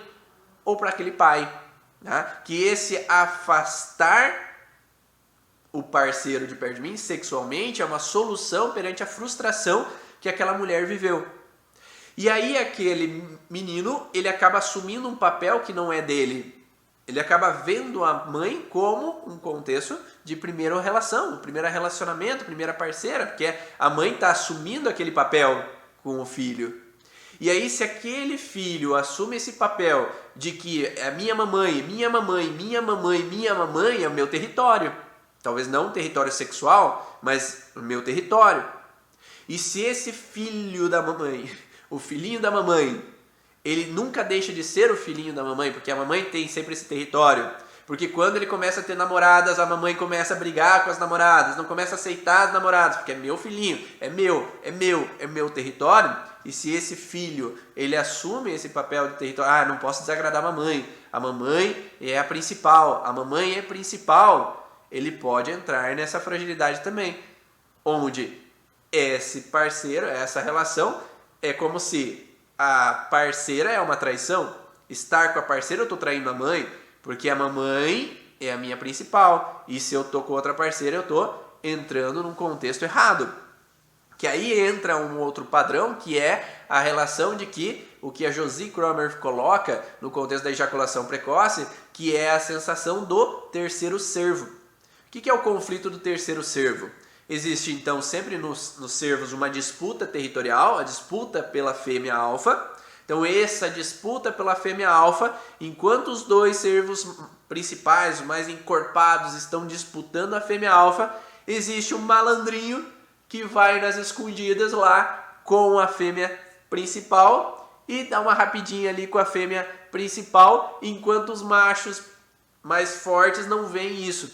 ou para aquele pai. Tá? Que esse afastar o parceiro de perto de mim sexualmente é uma solução perante a frustração que aquela mulher viveu. E aí aquele menino, ele acaba assumindo um papel que não é dele. Ele acaba vendo a mãe como um contexto de primeira relação, primeiro relacionamento, primeira parceira, porque a mãe está assumindo aquele papel com o filho. E aí se aquele filho assume esse papel de que a minha mamãe é o meu território, talvez não um território sexual, mas o meu território. E se esse filho da mamãe, o filhinho da mamãe, ele nunca deixa de ser o filhinho da mamãe, porque a mamãe tem sempre esse território. Porque quando ele começa a ter namoradas, a mamãe começa a brigar com as namoradas, não começa a aceitar as namoradas, porque é meu filhinho, é meu território. E se esse filho, ele assume esse papel de território, não posso desagradar a mamãe é a principal, ele pode entrar nessa fragilidade também, onde esse parceiro, essa relação, é como se a parceira é uma traição. Estar com a parceira eu estou traindo a mãe, porque a mamãe é a minha principal. E se eu estou com outra parceira, eu estou entrando num contexto errado. Que aí entra um outro padrão, que é a relação de que, o que a Josie Cromer coloca no contexto da ejaculação precoce, que é a sensação do terceiro servo. O que é o conflito do terceiro servo? Existe então sempre nos servos uma disputa territorial, a disputa pela fêmea alfa. Então essa disputa pela fêmea alfa, enquanto os dois servos principais, os mais encorpados, estão disputando a fêmea alfa, existe um malandrinho que vai nas escondidas lá com a fêmea principal e dá uma rapidinha ali com a fêmea principal, enquanto os machos mais fortes não veem isso.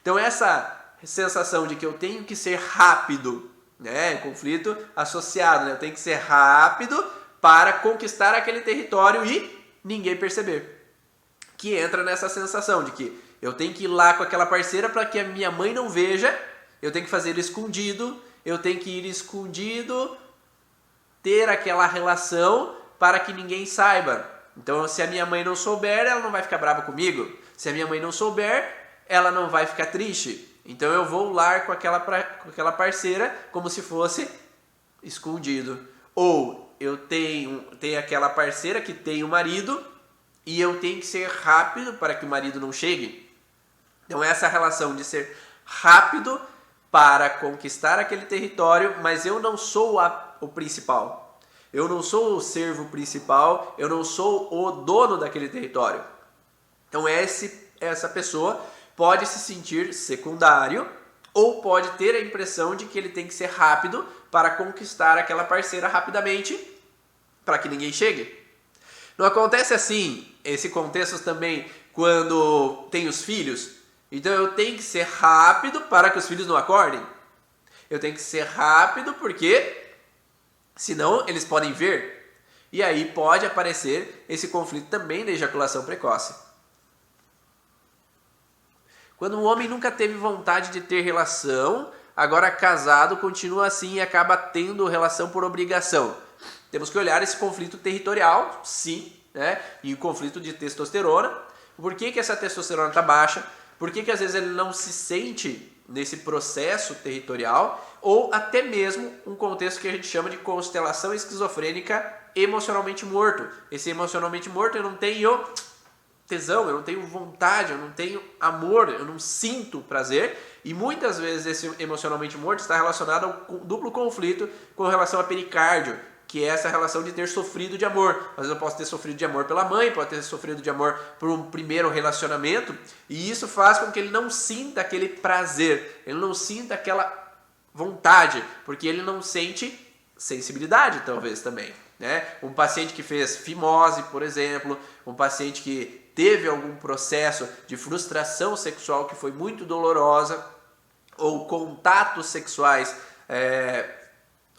Então essa sensação de que eu tenho que ser rápido, né? Conflito associado, né? Eu tenho que ser rápido para conquistar aquele território e ninguém perceber. Que entra nessa sensação de que eu tenho que ir lá com aquela parceira para que a minha mãe não veja, eu tenho que fazer escondido, eu tenho que ir escondido, ter aquela relação para que ninguém saiba. Então, se a minha mãe não souber, ela não vai ficar brava comigo. Se a minha mãe não souber, ela não vai ficar triste. Então eu vou lá com aquela parceira como se fosse escondido. Ou eu tenho aquela parceira que tem o marido e eu tenho que ser rápido para que o marido não chegue. Então essa relação de ser rápido para conquistar aquele território, mas eu não sou o principal. Eu não sou o servo principal, eu não sou o dono daquele território. Então essa pessoa pode se sentir secundário ou pode ter a impressão de que ele tem que ser rápido para conquistar aquela parceira rapidamente para que ninguém chegue. Não acontece assim, esse contexto também, quando tem os filhos? Então eu tenho que ser rápido para que os filhos não acordem. Eu tenho que ser rápido porque senão eles podem ver. E aí pode aparecer esse conflito também da ejaculação precoce. Quando um homem nunca teve vontade de ter relação, agora casado continua assim e acaba tendo relação por obrigação. Temos que olhar esse conflito territorial, sim, né? E o conflito de testosterona. Por que essa testosterona está baixa? Por que às vezes ele não se sente nesse processo territorial? Ou até mesmo um contexto que a gente chama de constelação esquizofrênica emocionalmente morto. Esse emocionalmente morto, eu não tenho tesão, eu não tenho vontade, eu não tenho amor, eu não sinto prazer. E muitas vezes esse emocionalmente morto está relacionado ao duplo conflito com relação a pericárdio, que é essa relação de ter sofrido de amor. Às vezes eu posso ter sofrido de amor pela mãe, pode ter sofrido de amor por um primeiro relacionamento, e isso faz com que ele não sinta aquele prazer, ele não sinta aquela vontade, porque ele não sente sensibilidade, talvez, também, né? Um paciente que fez fimose, por exemplo, um paciente que teve algum processo de frustração sexual que foi muito dolorosa, ou contatos sexuais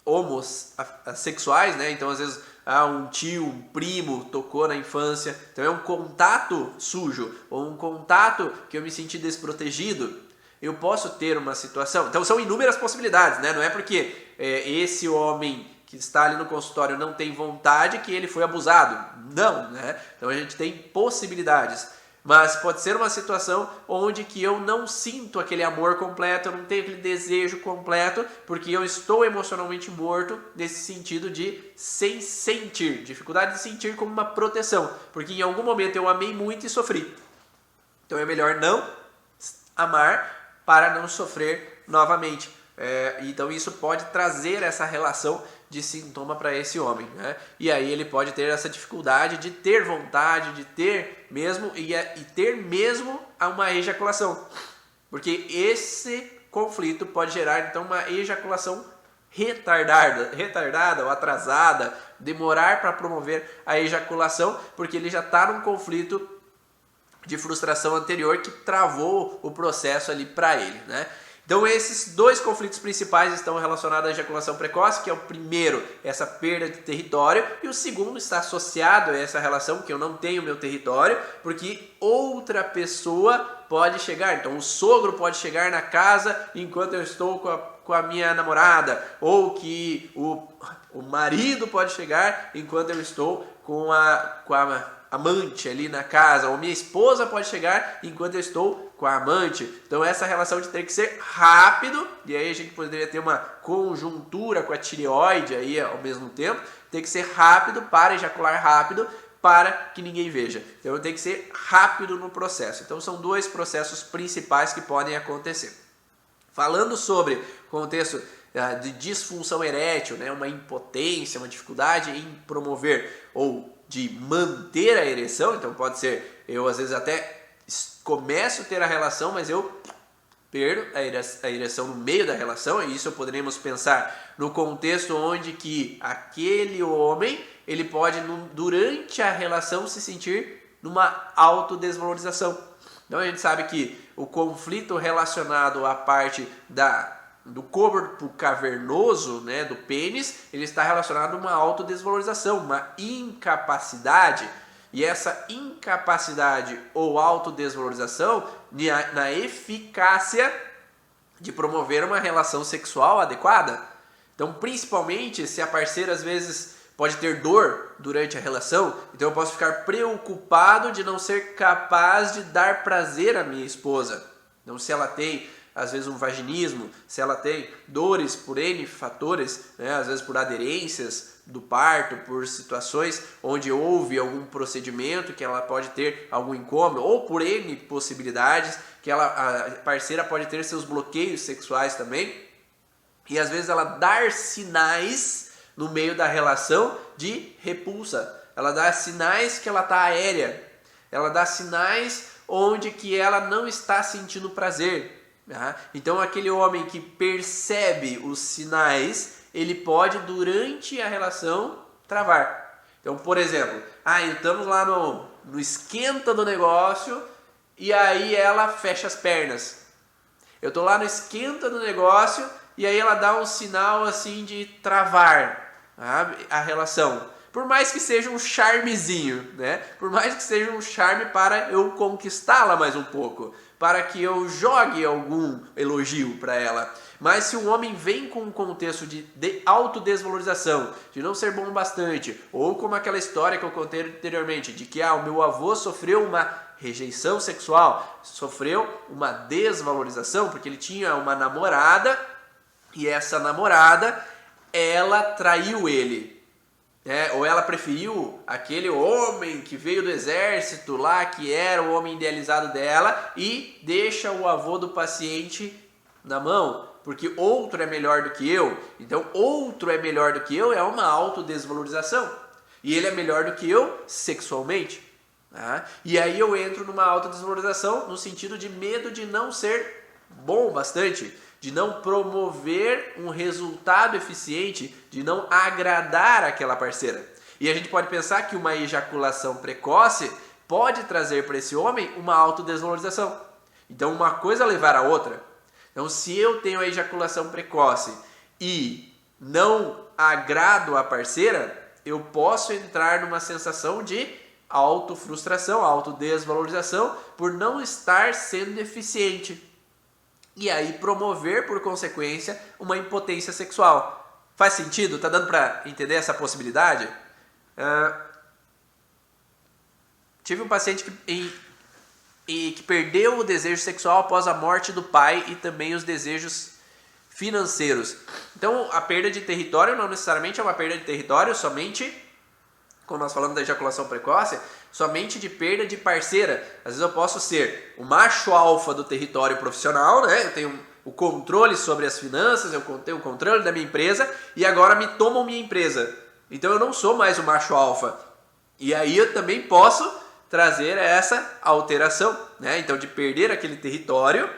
homossexuais, né? Então às vezes um tio, um primo tocou na infância, então é um contato sujo, ou um contato que eu me senti desprotegido, eu posso ter uma situação. Então são inúmeras possibilidades, né? Não é porque esse homem que está ali no consultório não tem vontade que ele foi abusado, não, né? Então a gente tem possibilidades. Mas pode ser uma situação onde que eu não sinto aquele amor completo, eu não tenho aquele desejo completo, porque eu estou emocionalmente morto nesse sentido de sem sentir, dificuldade de sentir como uma proteção, porque em algum momento eu amei muito e sofri. Então é melhor não amar para não sofrer novamente. Então isso pode trazer essa relação de sintoma para esse homem, né? E aí ele pode ter essa dificuldade de ter vontade, de ter mesmo e ter mesmo uma ejaculação, porque esse conflito pode gerar então uma ejaculação retardada ou atrasada, demorar para promover a ejaculação, porque ele já está num conflito de frustração anterior que travou o processo ali para ele, né? Então esses dois conflitos principais estão relacionados à ejaculação precoce, que é o primeiro, essa perda de território, e o segundo está associado a essa relação que eu não tenho meu território, porque outra pessoa pode chegar. Então o sogro pode chegar na casa enquanto eu estou com a minha namorada, ou que o marido pode chegar enquanto eu estou com a amante ali na casa, ou minha esposa pode chegar enquanto eu estou com a amante. Então essa relação de ter que ser rápido, e aí a gente poderia ter uma conjuntura com a tireoide aí ao mesmo tempo, tem que ser rápido para ejacular rápido, para que ninguém veja. Então tem que ser rápido no processo. Então são dois processos principais que podem acontecer. Falando sobre o contexto de disfunção erétil, né, uma impotência, uma dificuldade em promover ou de manter a ereção, então pode ser, eu às vezes até começo a ter a relação, mas eu perdo a ereção no meio da relação, e isso poderíamos pensar no contexto onde que aquele homem, ele pode durante a relação se sentir numa autodesvalorização. Então a gente sabe que o conflito relacionado à parte do corpo cavernoso, né, do pênis, ele está relacionado a uma autodesvalorização, uma incapacidade. E essa incapacidade ou autodesvalorização na eficácia de promover uma relação sexual adequada. Então, principalmente se a parceira às vezes pode ter dor durante a relação, então eu posso ficar preocupado de não ser capaz de dar prazer à minha esposa. Então, se ela tem às vezes um vaginismo, se ela tem dores por N fatores, né, às vezes por aderências do parto, por situações onde houve algum procedimento que ela pode ter algum incômodo, ou por N possibilidades, que a parceira pode ter seus bloqueios sexuais também, e às vezes ela dar sinais no meio da relação de repulsa, ela dá sinais que ela está aérea, ela dá sinais onde que ela não está sentindo prazer. Tá? Então aquele homem que percebe os sinais, ele pode durante a relação travar. Então, por exemplo, estamos lá no esquenta do negócio e aí ela fecha as pernas. Eu tô lá no esquenta do negócio e aí ela dá um sinal assim de travar, tá? A relação. Por mais que seja um charmezinho, né? Por mais que seja um charme para eu conquistá-la mais um pouco, para que eu jogue algum elogio para ela. Mas se o homem vem com um contexto de autodesvalorização, de não ser bom bastante, ou como aquela história que eu contei anteriormente, de que o meu avô sofreu uma rejeição sexual, sofreu uma desvalorização, porque ele tinha uma namorada, e essa namorada, ela traiu ele. Ou ela preferiu aquele homem que veio do exército lá, que era o homem idealizado dela, e deixa o avô do paciente na mão, porque outro é melhor do que eu. Então, outro é melhor do que eu é uma autodesvalorização. E ele é melhor do que eu sexualmente. Tá? E aí eu entro numa autodesvalorização no sentido de medo de não ser bom bastante, de não promover um resultado eficiente, de não agradar aquela parceira. E a gente pode pensar que uma ejaculação precoce pode trazer para esse homem uma autodesvalorização. Então uma coisa levar a outra. Então se eu tenho a ejaculação precoce e não agrado a parceira, eu posso entrar numa sensação de autofrustração, autodesvalorização por não estar sendo eficiente. E aí promover, por consequência, uma impotência sexual. Faz sentido? Tá dando para entender essa possibilidade? Tive um paciente que perdeu o desejo sexual após a morte do pai e também os desejos financeiros. Então, a perda de território não necessariamente é uma perda de território somente, quando nós falamos da ejaculação precoce, somente de perda de parceira. Às vezes eu posso ser o macho alfa do território profissional, né? Eu tenho o controle sobre as finanças, eu tenho o controle da minha empresa e agora me tomam minha empresa. Então eu não sou mais o macho alfa. E aí eu também posso trazer essa alteração, né? Então de perder aquele território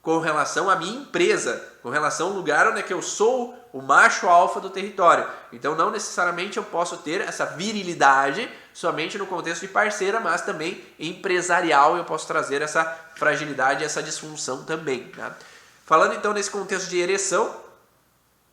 com relação à minha empresa, com relação ao lugar onde é que eu sou o macho alfa do território. Então não necessariamente eu posso ter essa virilidade somente no contexto de parceira, mas também empresarial eu posso trazer essa fragilidade, essa disfunção também. Tá? Falando então nesse contexto de ereção,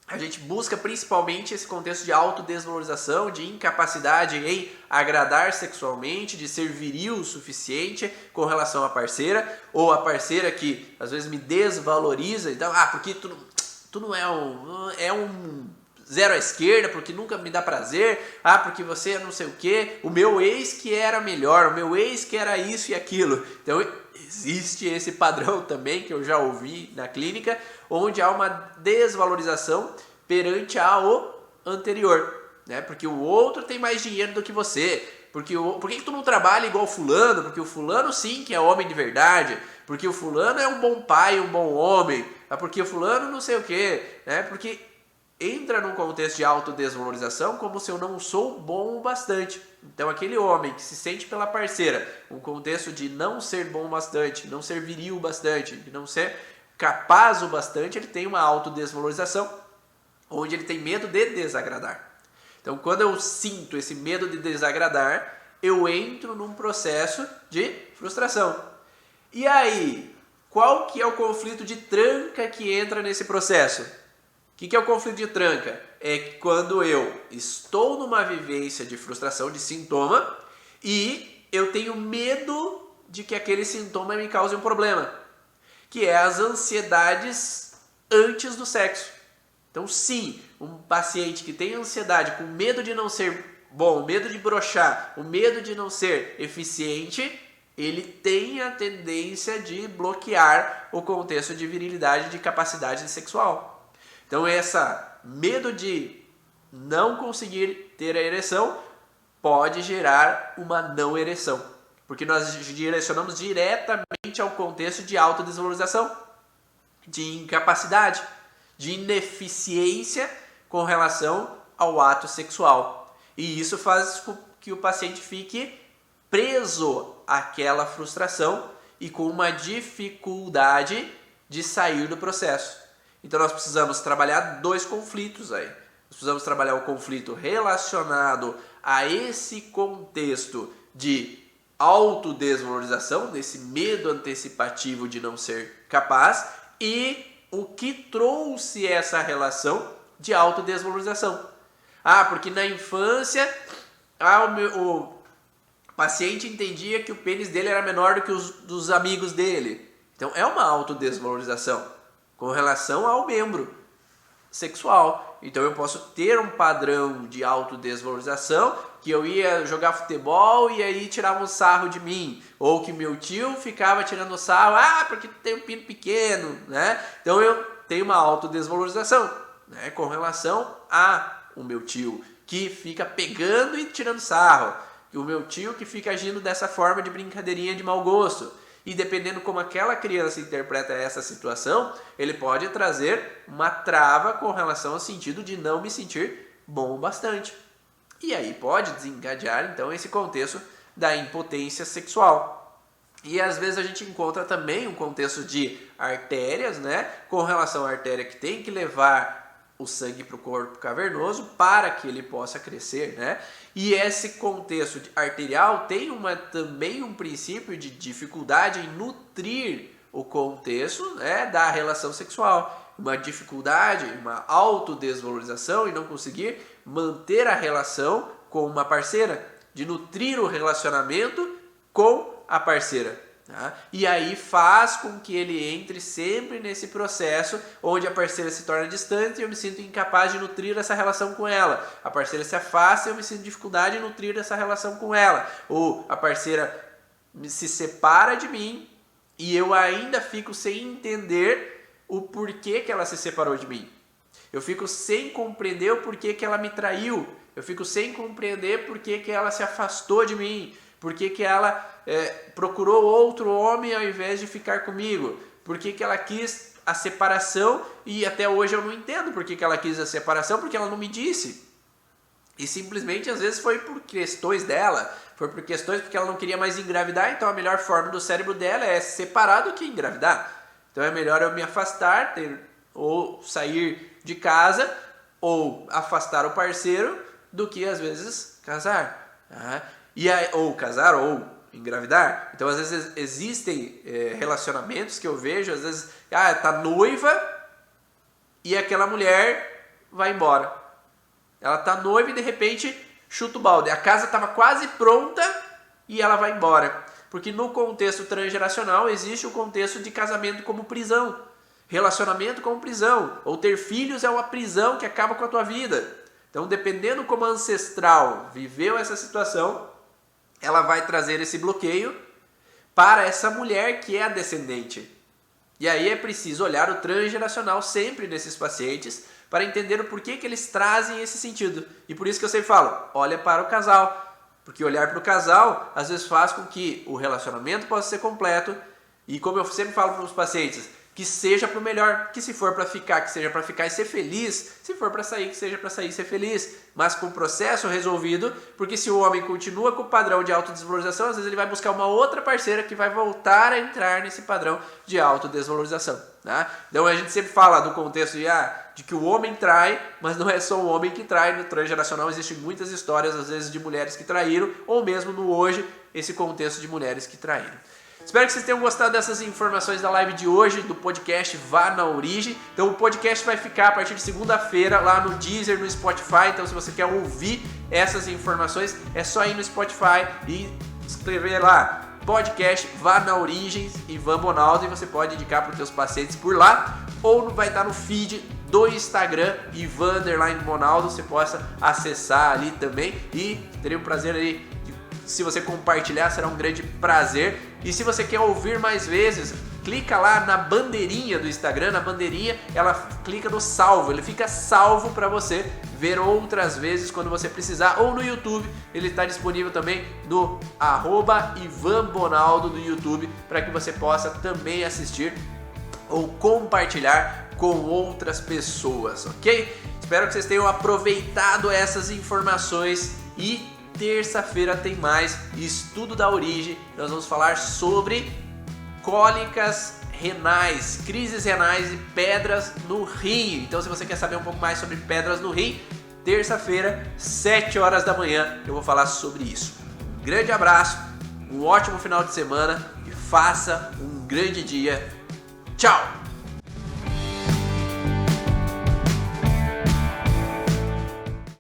a gente busca principalmente esse contexto de autodesvalorização, de incapacidade em agradar sexualmente, de ser viril o suficiente com relação à parceira, ou a parceira que às vezes me desvaloriza, então, porque tu não é um zero à esquerda, porque nunca me dá prazer, porque você é não sei o quê, o meu ex que era melhor, o meu ex que era isso e aquilo. Então existe esse padrão também que eu já ouvi na clínica, onde há uma desvalorização perante ao anterior, né? Porque o outro tem mais dinheiro do que você, por que tu não trabalha igual fulano? Porque o fulano sim que é homem de verdade, porque o fulano é um bom pai, um bom homem, porque o fulano não sei o quê, né? Porque entra num contexto de autodesvalorização como se eu não sou bom o bastante. Então aquele homem que se sente pela parceira, um contexto de não ser bom o bastante, não ser viril o bastante, de não ser capaz o bastante, ele tem uma autodesvalorização, onde ele tem medo de desagradar. Então quando eu sinto esse medo de desagradar, eu entro num processo de frustração. E aí, qual que é o conflito de tranca que entra nesse processo? O que é o conflito de tranca? É quando eu estou numa vivência de frustração, de sintoma, e eu tenho medo de que aquele sintoma me cause um problema, que é as ansiedades antes do sexo. Então sim, um paciente que tem ansiedade, com medo de não ser bom, medo de broxar, o medo de não ser eficiente, ele tem a tendência de bloquear o contexto de virilidade, de capacidade sexual. Então esse medo de não conseguir ter a ereção pode gerar uma não ereção, porque nós direcionamos diretamente ao contexto de autodesvalorização, de incapacidade, de ineficiência com relação ao ato sexual. E isso faz com que o paciente fique preso àquela frustração e com uma dificuldade de sair do processo. Então nós precisamos trabalhar 2 conflitos aí. Nós precisamos trabalhar o conflito relacionado a esse contexto de autodesvalorização, desse medo antecipativo de não ser capaz, e o que trouxe essa relação de autodesvalorização. Porque na infância o paciente entendia que o pênis dele era menor do que os dos amigos dele. Então é uma autodesvalorização com relação ao membro sexual. Então eu posso ter um padrão de autodesvalorização, que eu ia jogar futebol e aí tiravam um sarro de mim, ou que meu tio ficava tirando sarro, porque tem um pino pequeno, né? Então eu tenho uma autodesvalorização, né, com relação a o meu tio que fica pegando e tirando sarro, e o meu tio que fica agindo dessa forma de brincadeirinha de mau gosto. E dependendo como aquela criança interpreta essa situação, ele pode trazer uma trava com relação ao sentido de não me sentir bom o bastante. E aí pode desencadear então esse contexto da impotência sexual. E às vezes a gente encontra também um contexto de artérias, né? Com relação à artéria que tem que levar o sangue para o corpo cavernoso para que ele possa crescer, né? E esse contexto arterial tem também um princípio de dificuldade em nutrir o contexto, né, da relação sexual. Uma dificuldade, uma autodesvalorização e não conseguir manter a relação com uma parceira, de nutrir o relacionamento com a parceira. Tá? E aí faz com que ele entre sempre nesse processo onde a parceira se torna distante e eu me sinto incapaz de nutrir essa relação com ela. A parceira se afasta e eu me sinto dificuldade em nutrir essa relação com ela. Ou a parceira se separa de mim e eu ainda fico sem entender o porquê que ela se separou de mim. Eu fico sem compreender o porquê que ela me traiu. Eu fico sem compreender porquê que ela se afastou de mim. Por que ela procurou outro homem ao invés de ficar comigo? Por que ela quis a separação? E até hoje eu não entendo por que ela quis a separação, porque ela não me disse. E simplesmente às vezes foi por questões dela, foi por questões porque ela não queria mais engravidar, então a melhor forma do cérebro dela é se separar do que engravidar. Então é melhor eu me afastar, ou sair de casa, ou afastar o parceiro, do que às vezes casar. Tá? Ou casar ou engravidar. Então às vezes existem relacionamentos que eu vejo, às vezes tá noiva e aquela mulher vai embora. Ela tá noiva e de repente chuta o balde. A casa estava quase pronta e ela vai embora. Porque no contexto transgeracional existe o contexto de casamento como prisão, relacionamento como prisão, ou ter filhos é uma prisão que acaba com a tua vida. Então dependendo como a ancestral viveu essa situação, ela vai trazer esse bloqueio para essa mulher que é a descendente. E aí é preciso olhar o transgeracional sempre nesses pacientes para entender o porquê que eles trazem esse sentido. E por isso que eu sempre falo, olha para o casal. Porque olhar para o casal às vezes faz com que o relacionamento possa ser completo. E como eu sempre falo para os pacientes, que seja para o melhor, que se for para ficar, que seja para ficar e ser feliz, se for para sair, que seja para sair e ser feliz, mas com o processo resolvido, porque se o homem continua com o padrão de autodesvalorização, às vezes ele vai buscar uma outra parceira que vai voltar a entrar nesse padrão de autodesvalorização. Tá? Então a gente sempre fala do contexto de que o homem trai, mas não é só o homem que trai. No transgeracional existem muitas histórias, às vezes de mulheres que traíram, ou mesmo no hoje, esse contexto de mulheres que traíram. Espero que vocês tenham gostado dessas informações da live de hoje, do podcast Vá na Origem. Então o podcast vai ficar a partir de segunda-feira lá no Deezer, no Spotify. Então se você quer ouvir essas informações, é só ir no Spotify e escrever lá podcast Vá na Origem Ivan Bonaldo, e você pode indicar para os seus pacientes por lá, ou vai estar no feed do Instagram Ivan_Bonaldo, você possa acessar ali também, e teria um prazer aí. Se você compartilhar, será um grande prazer. E se você quer ouvir mais vezes, clica lá na bandeirinha do Instagram, na bandeirinha, ela clica no salvo, ele fica salvo para você ver outras vezes quando você precisar, ou no YouTube, ele está disponível também no @IvanBonaldo do YouTube, para que você possa também assistir ou compartilhar com outras pessoas, ok? Espero que vocês tenham aproveitado essas informações e terça-feira tem mais Estudo da Origem. Nós vamos falar sobre cólicas renais, crises renais e pedras no rim. Então se você quer saber um pouco mais sobre pedras no rim, terça-feira, 7 horas da manhã, eu vou falar sobre isso. Um grande abraço, um ótimo final de semana e faça um grande dia. Tchau!